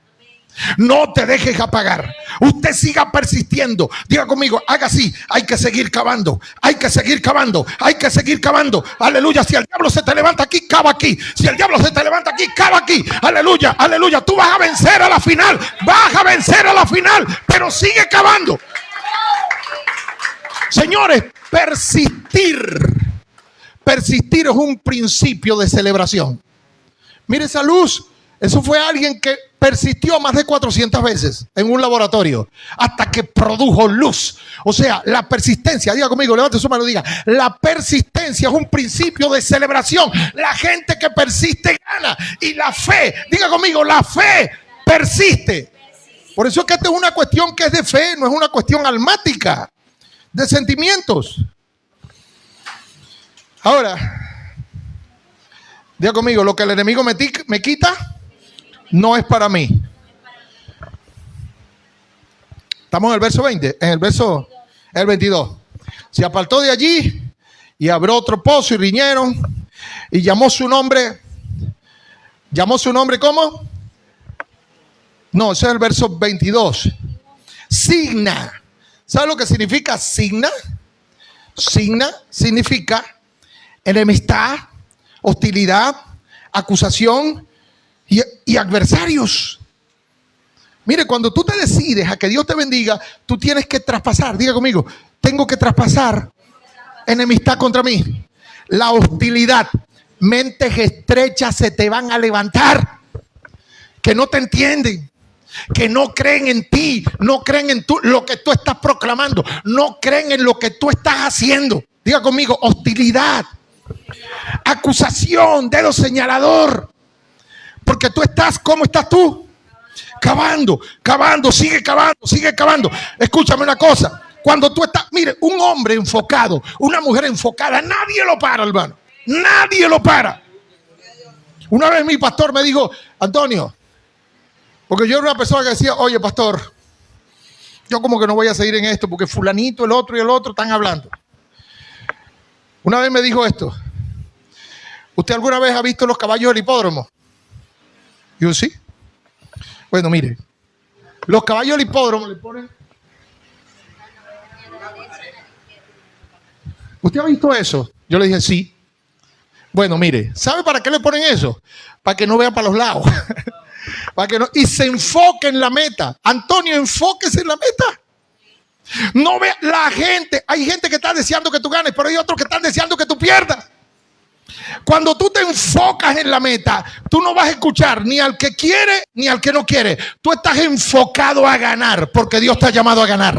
No te dejes apagar. Usted siga persistiendo. Diga conmigo, haga así. Hay que seguir cavando. Hay que seguir cavando. Hay que seguir cavando. Aleluya. Si el diablo se te levanta aquí, cava aquí. Si el diablo se te levanta aquí, cava aquí. Aleluya. Aleluya. Tú vas a vencer a la final. Vas a vencer a la final. Pero sigue cavando. Señores, persistir. Persistir es un principio de celebración. Mire esa luz. Eso fue alguien que persistió más de 400 veces en un laboratorio hasta que produjo luz. O sea, la persistencia, diga conmigo, levante su mano y diga, la persistencia es un principio de celebración. La gente que persiste gana. Y la fe, diga conmigo, la fe persiste. Por eso es que esta es una cuestión que es de fe, no es una cuestión almática, de sentimientos. Ahora, diga conmigo, lo que el enemigo me quita no es para mí. Estamos en el verso 20, en el 22. Se apartó de allí y abrió otro pozo y riñeron y llamó su nombre. ¿Llamó su nombre cómo? No, ese es el verso 22. Signa. ¿Sabe lo que significa signa? Signa significa enemistad, hostilidad, acusación y adversarios. Mire, cuando tú te decides a que Dios te bendiga, tú tienes que traspasar, diga conmigo, tengo que traspasar enemistad contra mí, la hostilidad. Mentes estrechas se te van a levantar, que no te entienden, que no creen en ti, no creen en lo que tú estás proclamando, no creen en lo que tú estás haciendo. Diga conmigo, hostilidad, acusación, dedo señalador. Porque tú estás, ¿cómo estás tú? Cavando, sigue cavando. Escúchame una cosa. Cuando tú estás, mire, un hombre enfocado, una mujer enfocada, nadie lo para, hermano. Nadie lo para. Una vez mi pastor me dijo, Antonio, porque yo era una persona que decía, oye, pastor, yo como que no voy a seguir en esto porque fulanito, el otro y el otro están hablando. Una vez me dijo esto. ¿Usted alguna vez ha visto los caballos del hipódromo? Yo sí. Bueno, mire, los caballos del hipódromo le ponen. ¿Usted ha visto eso? Yo le dije sí. Bueno, mire, ¿sabe para qué le ponen eso? Para que no vea para los lados. Para que no, y se enfoque en la meta. Antonio, enfóquese en la meta. No vea la gente. Hay gente que está deseando que tú ganes, pero hay otros que están deseando que tú pierdas. Cuando tú te enfocas en la meta, tú no vas a escuchar ni al que quiere ni al que no quiere. Tú estás enfocado a ganar porque Dios te ha llamado a ganar.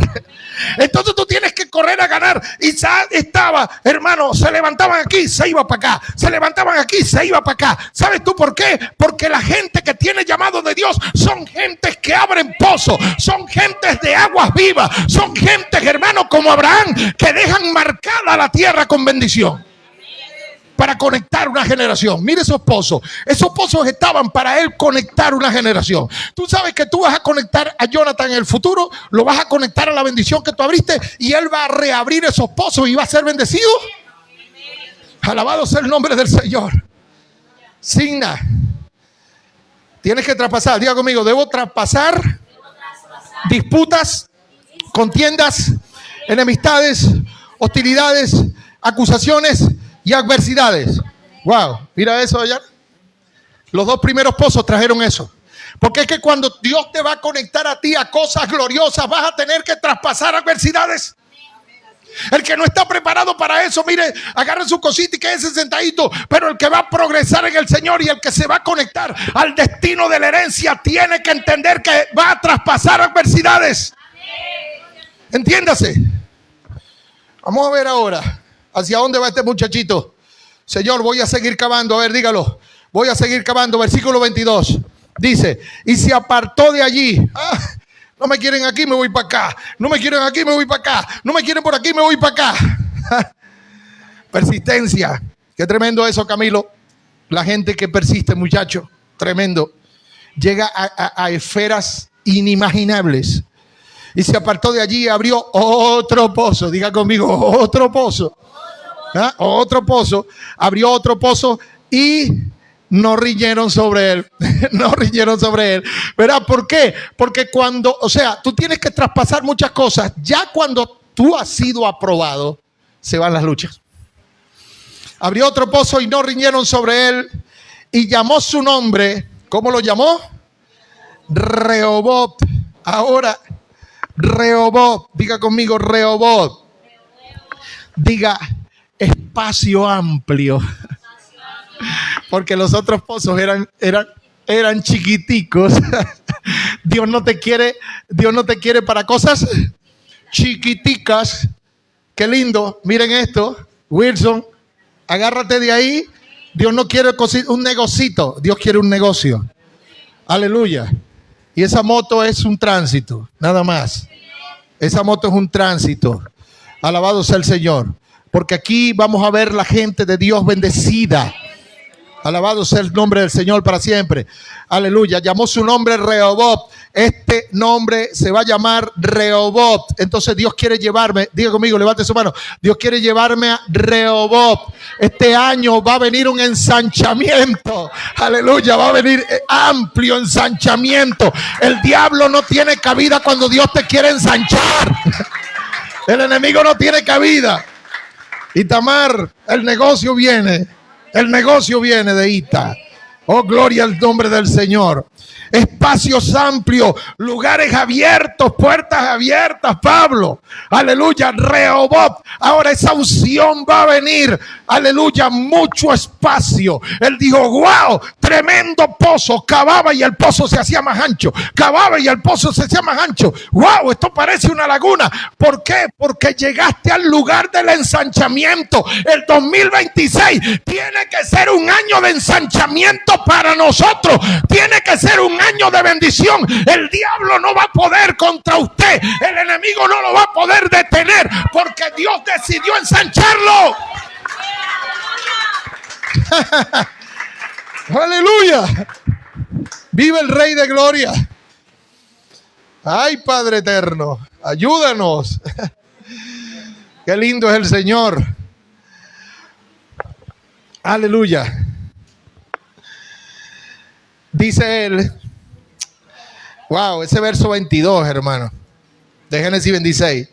Entonces tú tienes que correr a ganar. Y estaba, hermano, se levantaban aquí, se iba para acá. Se levantaban aquí, se iba para acá. ¿Sabes tú por qué? Porque la gente que tiene llamado de Dios son gentes que abren pozos, son gentes de aguas vivas, son gentes, hermano, como Abraham, que dejan marcada la tierra con bendición. Para conectar una generación. Mire esos pozos. Esos pozos estaban para él conectar una generación. Tú sabes que tú vas a conectar a Jonathan en el futuro, lo vas a conectar a la bendición que tú abriste y él va a reabrir esos pozos y va a ser bendecido. Alabado sea el nombre del Señor. Signa. Tienes que traspasar. Diga conmigo, debo traspasar disputas, contiendas, enemistades, hostilidades, acusaciones y adversidades. Wow, mira eso allá. Los dos primeros pozos trajeron eso. Porque es que cuando Dios te va a conectar a ti a cosas gloriosas, vas a tener que traspasar adversidades. El que no está preparado para eso, mire, agarre su cosita y quédese sentadito. Pero el que va a progresar en el Señor y el que se va a conectar al destino de la herencia, tiene que entender que va a traspasar adversidades. Entiéndase. Vamos a ver ahora hacia dónde va este muchachito. Señor, voy a seguir cavando. A ver, dígalo. Voy a seguir cavando. Versículo 22. Dice, y se apartó de allí. No me quieren aquí, me voy para acá. No me quieren aquí, me voy para acá. No me quieren por aquí, me voy para acá. Persistencia. Qué tremendo eso, Camilo. La gente que persiste, muchacho. Tremendo. Llega a esferas inimaginables. Y se apartó de allí y abrió otro pozo. Diga conmigo, otro pozo. Otro pozo. Abrió otro pozo y no riñeron sobre él. No riñeron sobre él. ¿Verdad? ¿Por qué? Porque cuando, o sea, tú tienes que traspasar muchas cosas. Ya cuando tú has sido aprobado, se van las luchas. Abrió otro pozo y no riñeron sobre él. Y llamó su nombre. ¿Cómo lo llamó? Rehoboth. Ahora, Rehoboth. Diga conmigo, Rehoboth. Diga, espacio amplio. Porque los otros pozos eran chiquiticos. Dios no te quiere para cosas chiquiticas. Qué lindo. Miren esto, Wilson, agárrate de ahí. Dios no quiere un negocito, Dios quiere un negocio. Aleluya. Y esa moto es un tránsito, nada más. Esa moto es un tránsito. Alabado sea el Señor. Porque aquí vamos a ver la gente de Dios bendecida. Alabado sea el nombre del Señor para siempre. Aleluya. Llamó su nombre Rehoboth. Este nombre se va a llamar Rehoboth. Entonces Dios quiere llevarme. Diga conmigo, levante su mano. Dios quiere llevarme a Rehoboth. Este año va a venir un ensanchamiento. Aleluya. Va a venir amplio ensanchamiento. El diablo no tiene cabida cuando Dios te quiere ensanchar. El enemigo no tiene cabida. Itamar, el negocio viene. El negocio viene de Ita. Oh, gloria al nombre del Señor. Espacios amplios, lugares abiertos, puertas abiertas, Pablo. Aleluya, Rehoboth. Ahora esa unción va a venir. Aleluya, mucho espacio. Él dijo, wow, tremendo pozo. Cavaba y el pozo se hacía más ancho. Cavaba y el pozo se hacía más ancho. Wow, esto parece una laguna. ¿Por qué? Porque llegaste al lugar del ensanchamiento. El 2026 tiene que ser un año de ensanchamiento para nosotros. Tiene que ser un año de bendición. El diablo no va a poder contra usted. El enemigo no lo va a poder detener porque Dios decidió ensancharlo. Aleluya. Vive el Rey de Gloria. Ay, Padre eterno, ayúdanos. Qué lindo es el Señor. Aleluya. Dice él. Wow, ese verso 22, hermano, de Génesis 26.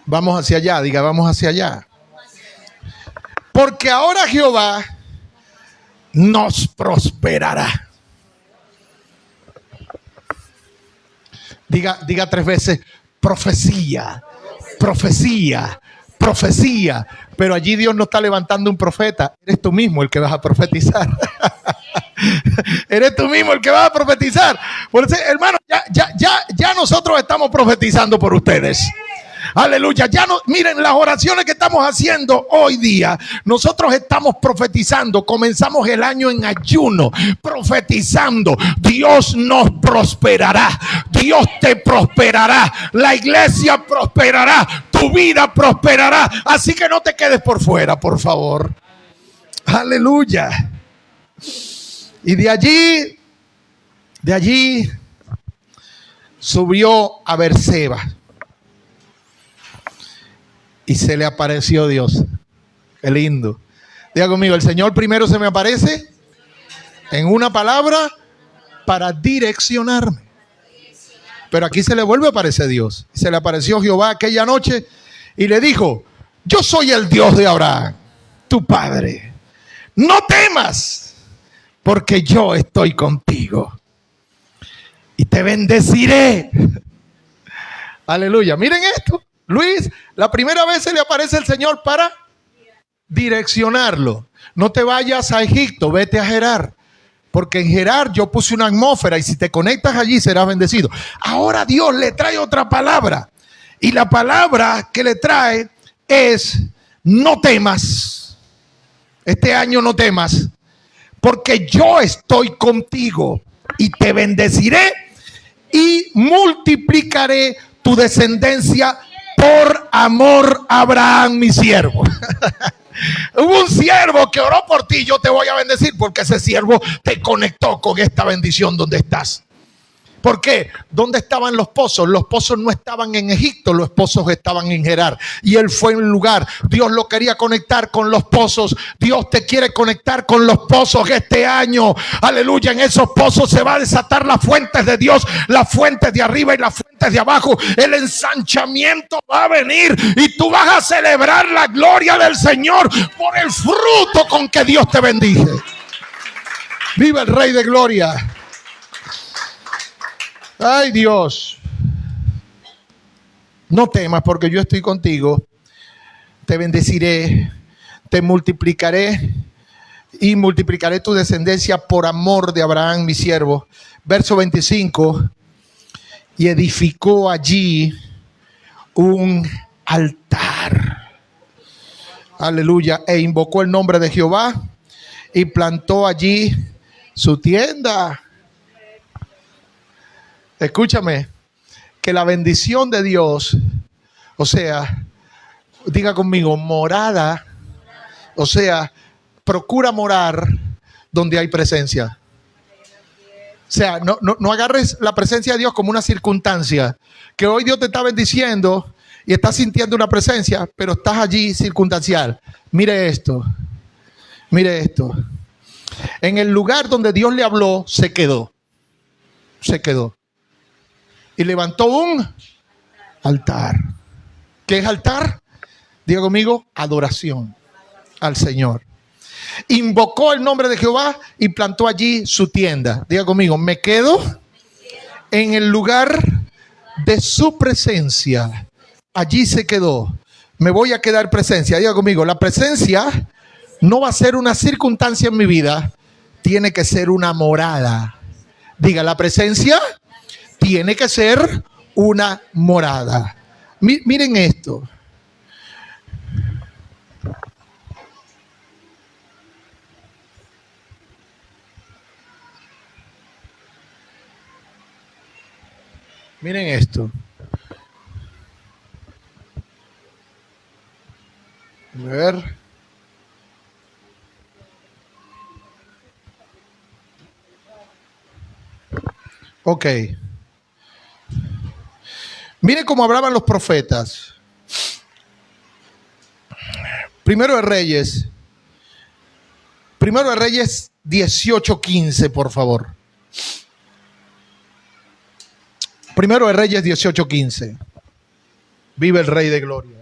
Vamos hacia allá, diga, vamos hacia allá. Porque ahora Jehová nos prosperará. Diga 3 veces, profecía, profecía, profecía. Pero allí Dios no está levantando un profeta. Eres tú mismo el que vas a profetizar. Eres tú mismo el que vas a profetizar. Por eso, hermano, ya nosotros estamos profetizando por ustedes. Aleluya, ya no, miren las oraciones que estamos haciendo hoy día. Nosotros estamos profetizando. Comenzamos el año en ayuno, profetizando. Dios nos prosperará. Dios te prosperará. La iglesia prosperará. Tu vida prosperará. Así que no te quedes por fuera, por favor. Aleluya. Y de allí subió a Berseba. Y se le apareció Dios. Qué lindo. Diga conmigo, el Señor primero se me aparece en una palabra para direccionarme. Pero aquí se le vuelve a aparecer Dios. Se le apareció Jehová aquella noche y le dijo: yo soy el Dios de Abraham, tu padre. No temas, porque yo estoy contigo y te bendeciré. Aleluya. Miren esto, Luis, la primera vez se le aparece el Señor para direccionarlo. No te vayas a Egipto, vete a Gerar, porque en Gerar yo puse una atmósfera y si te conectas allí serás bendecido. Ahora Dios le trae otra palabra, y la palabra que le trae es: no temas. Este año no temas, porque yo estoy contigo y te bendeciré y multiplicaré tu descendencia por amor a Abraham, mi siervo. Hubo un siervo que oró por ti, yo te voy a bendecir, porque ese siervo te conectó con esta bendición donde estás. ¿Por qué? ¿Dónde estaban los pozos? Los pozos no estaban en Egipto, los pozos estaban en Gerar. Y él fue en un lugar. Dios lo quería conectar con los pozos. Dios te quiere conectar con los pozos este año. Aleluya. En esos pozos se va a desatar las fuentes de Dios, las fuentes de arriba y las fuentes de abajo. El ensanchamiento va a venir y tú vas a celebrar la gloria del Señor por el fruto con que Dios te bendice. Viva el Rey de Gloria. Ay, Dios, no temas, porque yo estoy contigo. Te bendeciré, te multiplicaré y multiplicaré tu descendencia por amor de Abraham, mi siervo. Verso 25. Y edificó allí un altar. Aleluya. E invocó el nombre de Jehová y plantó allí su tienda. Escúchame, que la bendición de Dios, o sea, diga conmigo, morada, o sea, procura morar donde hay presencia. O sea, no agarres la presencia de Dios como una circunstancia, que hoy Dios te está bendiciendo y estás sintiendo una presencia, pero estás allí circunstancial. Mire esto, mire esto. En el lugar donde Dios le habló, se quedó. Y levantó un altar. ¿Qué es altar? Diga conmigo, adoración al Señor. Invocó el nombre de Jehová y plantó allí su tienda. Diga conmigo, me quedo en el lugar de su presencia. Allí se quedó. Me voy a quedar presencia. Diga conmigo, la presencia no va a ser una circunstancia en mi vida, tiene que ser una morada. Diga, la presencia tiene que ser una morada. Miren esto. Miren esto. A ver. Ok. Mire cómo hablaban los profetas. Primero de Reyes 18:15, por favor. Primero de Reyes 18:15. Vive el Rey de Gloria.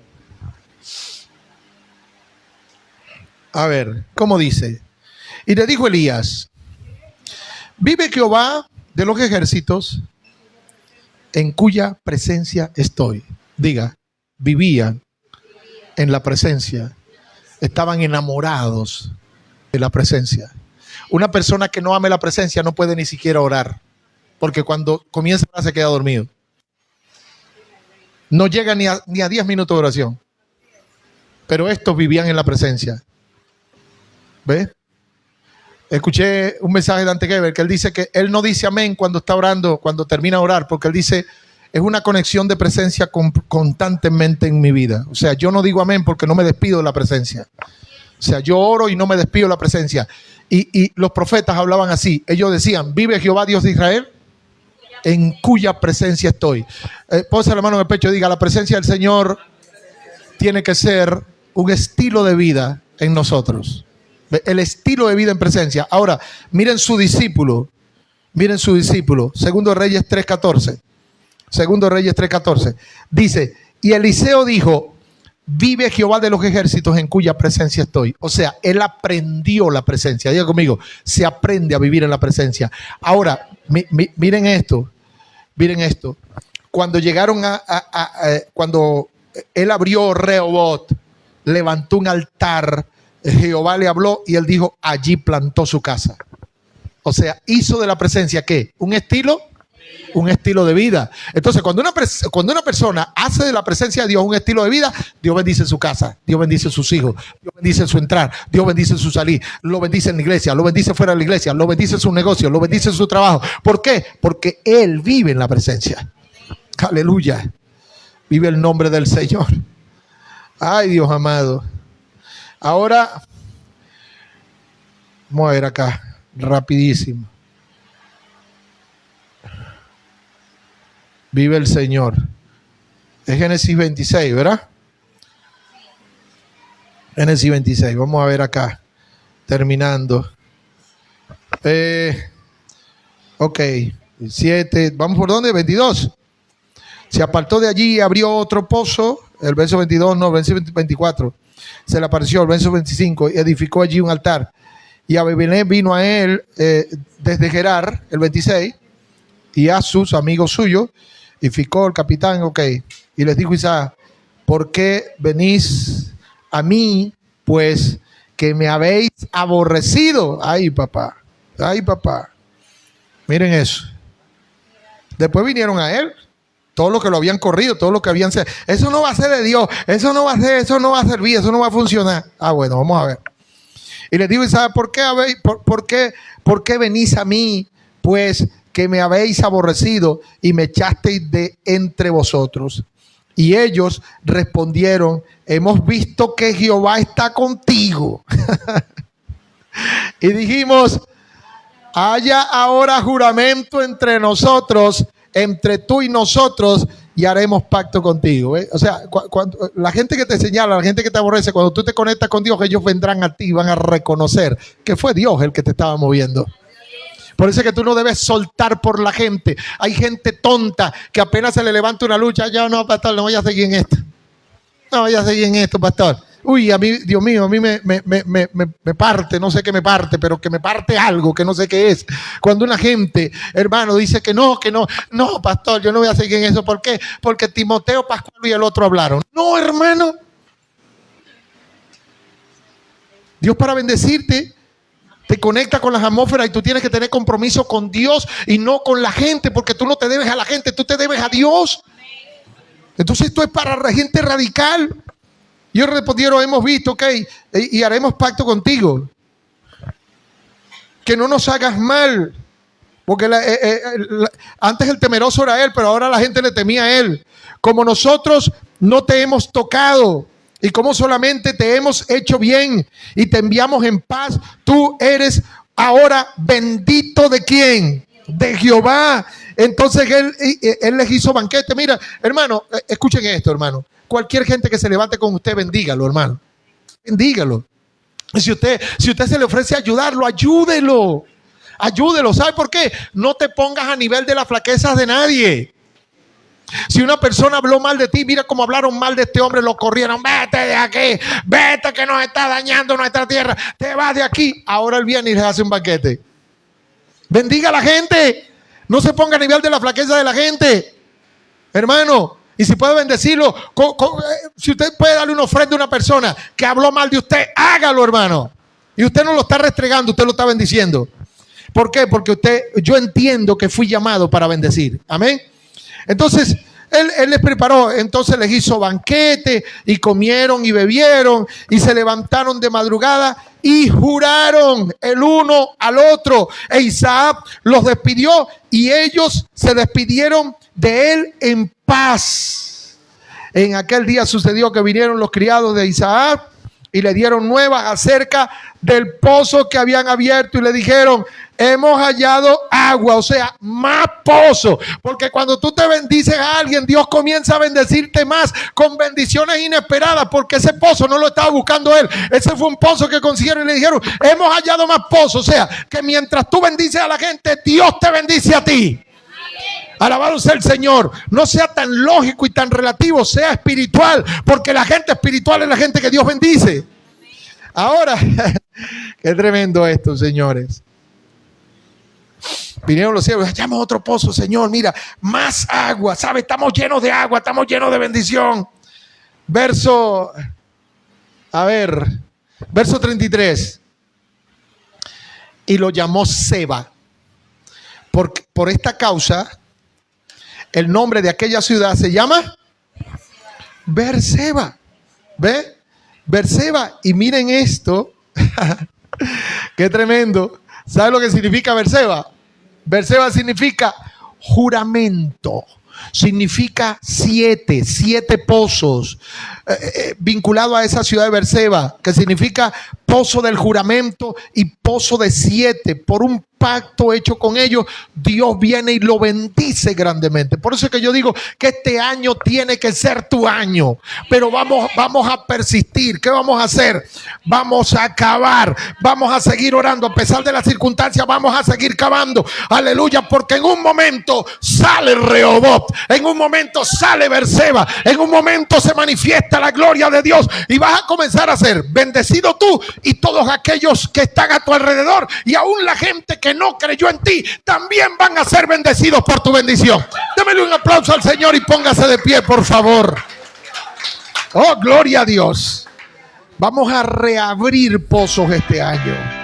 A ver, ¿cómo dice? Y le dijo Elías: vive Jehová de los ejércitos, en cuya presencia estoy. Diga, vivían en la presencia, estaban enamorados de la presencia. Una persona que no ame la presencia no puede ni siquiera orar, porque cuando comienza a orar se queda dormido. No llega ni a 10 minutos de oración. Pero estos vivían en la presencia. ¿Ve? Escuché un mensaje de Dante Gebel que él dice que él no dice amén cuando está orando, cuando termina de orar, porque él dice, es una conexión de presencia constantemente en mi vida. O sea, yo no digo amén porque no me despido de la presencia. O sea, yo oro y no me despido de la presencia. Y los profetas hablaban así. Ellos decían, vive Jehová Dios de Israel, en cuya presencia estoy. Póngase la mano en el pecho y diga, la presencia del Señor tiene que ser un estilo de vida en nosotros. El estilo de vida en presencia. Ahora, miren su discípulo. Miren su discípulo, Segundo Reyes 3:14. Segundo Reyes 3:14. Dice, y Eliseo dijo, vive Jehová de los ejércitos en cuya presencia estoy. O sea, él aprendió la presencia. Diga conmigo, se aprende a vivir en la presencia. Ahora, miren esto. Miren esto. Cuando llegaron cuando él abrió Rehoboth, levantó un altar, Jehová le habló y él dijo, allí plantó su casa. O sea, hizo de la presencia, ¿qué? Un estilo de vida. Entonces, cuando una persona hace de la presencia de Dios un estilo de vida, Dios bendice su casa, Dios bendice sus hijos, Dios bendice su entrar, Dios bendice su salir, lo bendice en la iglesia, lo bendice fuera de la iglesia, lo bendice en su negocio, lo bendice en su trabajo. ¿Por qué? Porque él vive en la presencia. Aleluya. Vive el nombre del Señor. Ay, Dios amado. Ahora, vamos a ver acá, rapidísimo. Vive el Señor. Es Génesis 26, ¿verdad? Génesis 26. Vamos a ver acá. Terminando. Ok. 7. ¿Vamos por dónde? 22. Se apartó de allí y abrió otro pozo. El verso 22, no, el verso 24. Se le apareció el verso 25. Y edificó allí un altar. Y Abimelech vino a él desde Gerar, el 26. Y a sus amigos suyos. Y ficó el capitán, ok. Y les dijo Isaac, ¿por qué venís a mí? Pues que me habéis aborrecido. Ay, papá. Ay, papá. Miren eso. Después vinieron a él. Todos los que lo habían corrido, todos los que habían... Eso no va a ser de Dios. Eso no va a ser, eso no va a servir, eso no va a funcionar. Ah, bueno, vamos a ver. Y les dijo Isaac, ¿por qué venís a mí? Pues que me habéis aborrecido y me echasteis de entre vosotros. Y ellos respondieron, hemos visto que Jehová está contigo. Y dijimos, haya ahora juramento entre nosotros, entre tú y nosotros, y haremos pacto contigo. O sea, cuando la gente que te señala, la gente que te aborrece, cuando tú te conectas con Dios, ellos vendrán a ti y van a reconocer que fue Dios el que te estaba moviendo. Por eso es que tú no debes soltar por la gente. Hay gente tonta que apenas se le levanta una lucha. Ya no, pastor, no voy a seguir en esto. No voy a seguir en esto, pastor. Uy, a mí, Dios mío, a mí me parte, no sé qué me parte, pero que me parte algo que no sé qué es. Cuando una gente, hermano, dice que no, no, pastor, yo no voy a seguir en eso. ¿Por qué? Porque Timoteo, Pascual y el otro hablaron. No, hermano. Dios para bendecirte te conecta con las atmósferas y tú tienes que tener compromiso con Dios y no con la gente, porque tú no te debes a la gente, tú te debes a Dios. Entonces esto es para la gente radical. Y ellos respondieron, hemos visto, ok, y haremos pacto contigo. Que no nos hagas mal. Porque antes el temeroso era él, pero ahora la gente le temía a él. Como nosotros no te hemos tocado y como solamente te hemos hecho bien y te enviamos en paz, tú eres ahora bendito ¿de quién? De Jehová. Entonces él les hizo banquete. Mira, hermano, escuchen esto, hermano. Cualquier gente que se levante con usted, bendígalo, hermano. Bendígalo. Si usted se le ofrece ayudarlo, ayúdelo. Ayúdelo. ¿Sabe por qué? No te pongas a nivel de las flaquezas de nadie. Si una persona habló mal de ti, mira cómo hablaron mal de este hombre, lo corrieron. Vete de aquí, vete que nos está dañando nuestra tierra. Te vas de aquí. Ahora él viene y les hace un banquete. Bendiga a la gente. No se ponga a nivel de la flaqueza de la gente. Hermano. Y si puede bendecirlo, si usted puede darle una ofrenda a una persona que habló mal de usted, hágalo, hermano. Y usted no lo está restregando, usted lo está bendiciendo. ¿Por qué? Porque yo entiendo que fui llamado para bendecir. Amén. Entonces, él les preparó, entonces les hizo banquete y comieron y bebieron y se levantaron de madrugada y juraron el uno al otro. E Isaac los despidió y ellos se despidieron de él en paz. En aquel día sucedió que vinieron los criados de Isaac y le dieron nuevas acerca del pozo que habían abierto y le dijeron: hemos hallado agua, o sea, más pozo. Porque cuando tú te bendices a alguien, Dios comienza a bendecirte más con bendiciones inesperadas, porque ese pozo no lo estaba buscando él. Ese fue un pozo que consiguieron y le dijeron: hemos hallado más pozo. O sea, que mientras tú bendices a la gente, Dios te bendice a ti. Alabado sea el Señor. No sea tan lógico y tan relativo, sea espiritual, porque la gente espiritual es la gente que Dios bendice. Ahora, qué tremendo esto, señores. Vinieron los siervos: hallamos otro pozo, Señor, mira, más agua, ¿sabes? Estamos llenos de agua, estamos llenos de bendición. Verso 33. Y lo llamó Seba. Por esta causa, el nombre de aquella ciudad se llama Berseba. ¿Ve? Berseba. Y miren esto. Qué tremendo. ¿Sabe lo que significa Berseba? Berseba significa juramento. Significa siete pozos, vinculado a esa ciudad de Berseba, que significa pozo del juramento y pozo de 7. Por un pacto hecho con ellos, Dios viene y lo bendice grandemente. Por eso es que yo digo que este año tiene que ser tu año. Pero vamos a persistir. ¿Qué vamos a hacer? Vamos a cavar. Vamos a seguir orando. A pesar de las circunstancias, vamos a seguir cavando. Aleluya, porque en un momento sale Rehoboth. En un momento sale Berseba. En un momento se manifiesta la gloria de Dios. Y vas a comenzar a ser bendecido tú y todos aquellos que están a tu alrededor. Y aún la gente que no creyó en ti también van a ser bendecidos por tu bendición. Démele un aplauso al Señor y póngase de pie, por favor. Oh, gloria a Dios. Vamos a reabrir pozos este año.